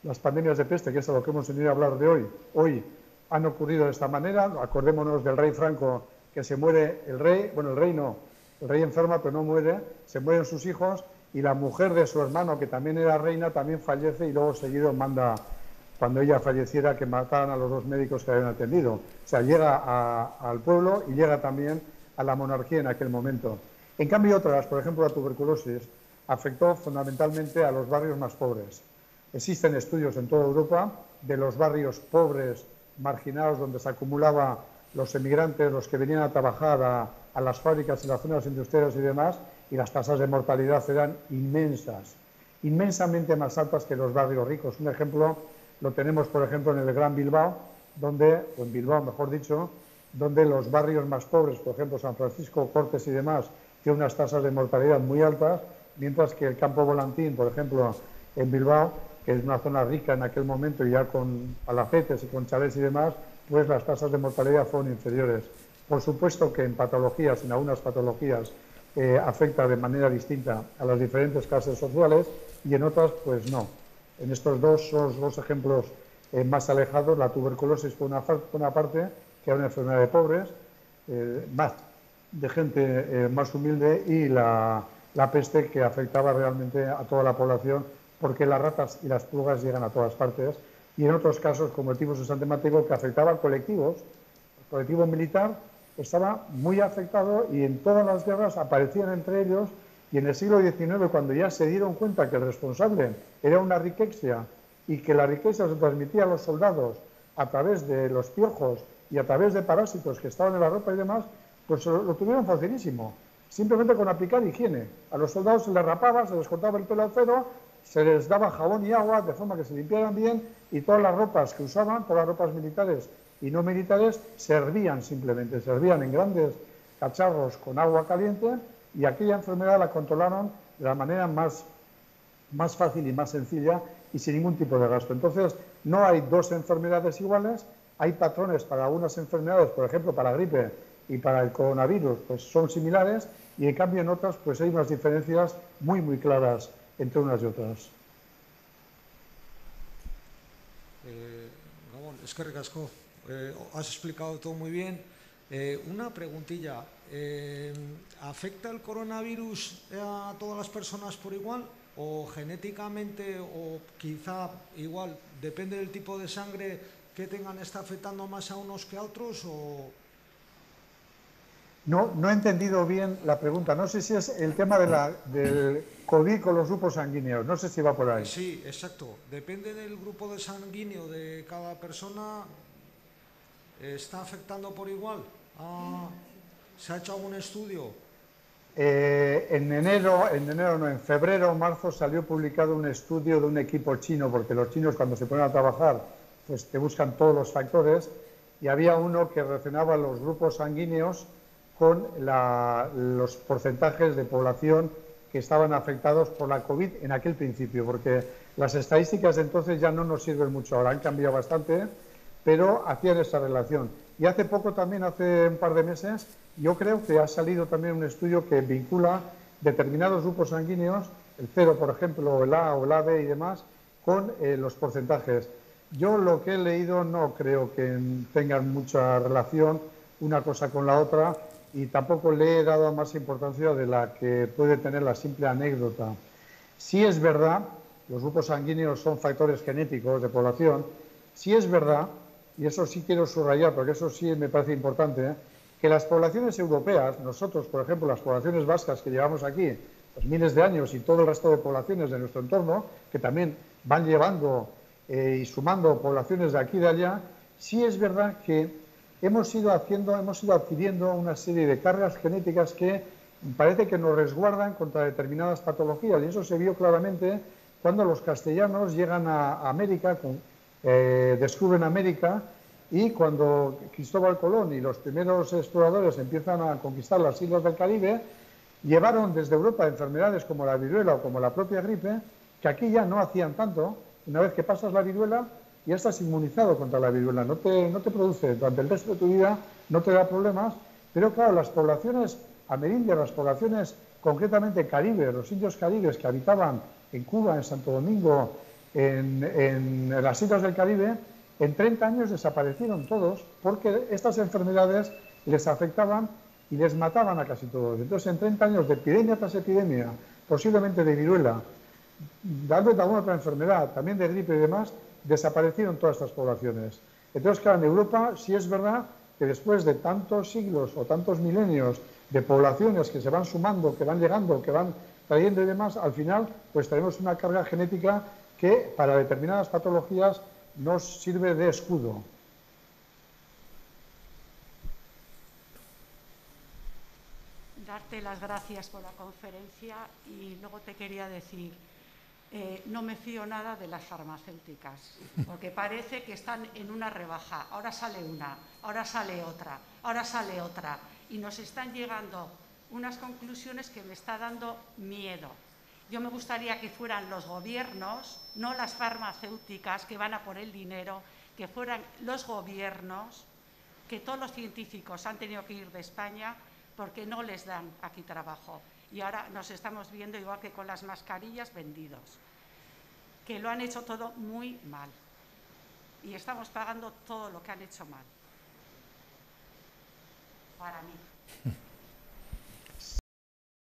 Las pandemias de peste, que es a lo que hemos venido a hablar de hoy han ocurrido de esta manera. Acordémonos del rey Franco, que se muere el rey, bueno, el rey enferma pero no muere, se mueren sus hijos y la mujer de su hermano, que también era reina, también fallece y luego seguido manda, cuando ella falleciera, que mataran a los dos médicos que habían atendido. O sea, llega al pueblo y llega también a la monarquía en aquel momento. En cambio, otras, por ejemplo, la tuberculosis, afectó fundamentalmente a los barrios más pobres. Existen estudios en toda Europa de los barrios pobres, marginados, donde se acumulaban los emigrantes, los que venían a trabajar a las fábricas y las zonas industriales y demás, y las tasas de mortalidad eran inmensas, inmensamente más altas que los barrios ricos. Un ejemplo lo tenemos, por ejemplo, en el Gran Bilbao, donde, o en Bilbao mejor dicho, donde los barrios más pobres, por ejemplo San Francisco, Cortes y demás, tienen unas tasas de mortalidad muy altas, mientras que el Campo Volantín, por ejemplo, en Bilbao, que es una zona rica en aquel momento, y ya con palacetes y con chalets y demás, pues las tasas de mortalidad fueron inferiores. Por supuesto que en patologías, en algunas patologías, afecta de manera distinta a las diferentes clases sociales y en otras, pues no. En estos dos ejemplos más alejados, la tuberculosis por una parte, que era una enfermedad de pobres, más de gente más humilde, y la peste, que afectaba realmente a toda la población, porque las ratas y las pulgas llegan a todas partes, y en otros casos, como el tifus exantemático, que afectaba a colectivos. El colectivo militar estaba muy afectado y en todas las guerras aparecían entre ellos, y en el siglo XIX, cuando ya se dieron cuenta que el responsable era una riquexia y que la riqueza se transmitía a los soldados a través de los piojos y a través de parásitos que estaban en la ropa y demás, pues lo tuvieron facilísimo, simplemente con aplicar higiene. A los soldados se les rapaba, se les cortaba el pelo al cero, se les daba jabón y agua de forma que se limpiaran bien, y todas las ropas que usaban, todas las ropas militares y no militares, servían en grandes cacharros con agua caliente, y aquella enfermedad la controlaron de la manera más fácil y más sencilla y sin ningún tipo de gasto. Entonces, no hay dos enfermedades iguales, hay patrones para algunas enfermedades, por ejemplo, para la gripe y para el coronavirus, pues son similares, y en cambio en otras pues hay unas diferencias muy claras entre unas y otras. Gabón, eskerrik asko. Has explicado todo muy bien. Una preguntilla. ¿Afecta el coronavirus a todas las personas por igual? ¿O genéticamente, o quizá igual, depende del tipo de sangre que tengan, está afectando más a unos que a otros? O... No he entendido bien la pregunta. No sé si es el tema del COVID con los grupos sanguíneos. No sé si va por ahí. Sí, exacto. Depende del grupo de sanguíneo de cada persona. ¿Está afectando por igual? ¿Se ha hecho algún estudio? En febrero o marzo salió publicado un estudio de un equipo chino, porque los chinos, cuando se ponen a trabajar, pues te buscan todos los factores, y había uno que relacionaba los grupos sanguíneos con los porcentajes de población que estaban afectados por la COVID en aquel principio, porque las estadísticas de entonces ya no nos sirven mucho, ahora han cambiado bastante, pero hacían esa relación. Y hace poco también, hace un par de meses, yo creo que ha salido también un estudio que vincula determinados grupos sanguíneos, el cero, por ejemplo, el A o el AB y demás, con los porcentajes. Yo lo que he leído no creo que tengan mucha relación una cosa con la otra, y tampoco le he dado más importancia de la que puede tener la simple anécdota. Sí es verdad, los grupos sanguíneos son factores genéticos de población, sí es verdad, y eso sí quiero subrayar, porque eso sí me parece importante, que las poblaciones europeas, nosotros, por ejemplo, las poblaciones vascas que llevamos aquí pues, miles de años, y todo el resto de poblaciones de nuestro entorno, que también van llevando y sumando poblaciones de aquí y de allá, sí es verdad que hemos ido adquiriendo una serie de cargas genéticas que parece que nos resguardan contra determinadas patologías, y eso se vio claramente cuando los castellanos llegan a América, descubren América, y cuando Cristóbal Colón y los primeros exploradores empiezan a conquistar las islas del Caribe, llevaron desde Europa enfermedades como la viruela o como la propia gripe, que aquí ya no hacían tanto. Una vez que pasas la viruela, ya estás inmunizado contra la viruela, no te produce durante el resto de tu vida, no te da problemas, pero claro, las poblaciones amerindias, las poblaciones concretamente caribes, los indios caribes que habitaban en Cuba, en Santo Domingo, en las islas del Caribe, en 30 años desaparecieron todos, porque estas enfermedades les afectaban y les mataban a casi todos. Entonces, en 30 años de epidemia tras epidemia, posiblemente de viruela, dando alguna otra enfermedad, también de gripe y demás, desaparecieron todas estas poblaciones. Entonces, claro, en Europa sí es verdad que después de tantos siglos o tantos milenios de poblaciones que se van sumando, que van llegando, que van trayendo y demás, al final pues tenemos una carga genética que para determinadas patologías nos sirve de escudo. Darte las gracias por la conferencia, y luego te quería decir, no me fío nada de las farmacéuticas, porque parece que están en una rebaja. Ahora sale una, ahora sale otra, ahora sale otra. Y nos están llegando unas conclusiones que me está dando miedo. Yo me gustaría que fueran los gobiernos, no las farmacéuticas que van a por el dinero, que fueran los gobiernos, que todos los científicos han tenido que ir de España porque no les dan aquí trabajo. Y ahora nos estamos viendo igual que con las mascarillas vendidos, que lo han hecho todo muy mal. Y estamos pagando todo lo que han hecho mal. Para mí.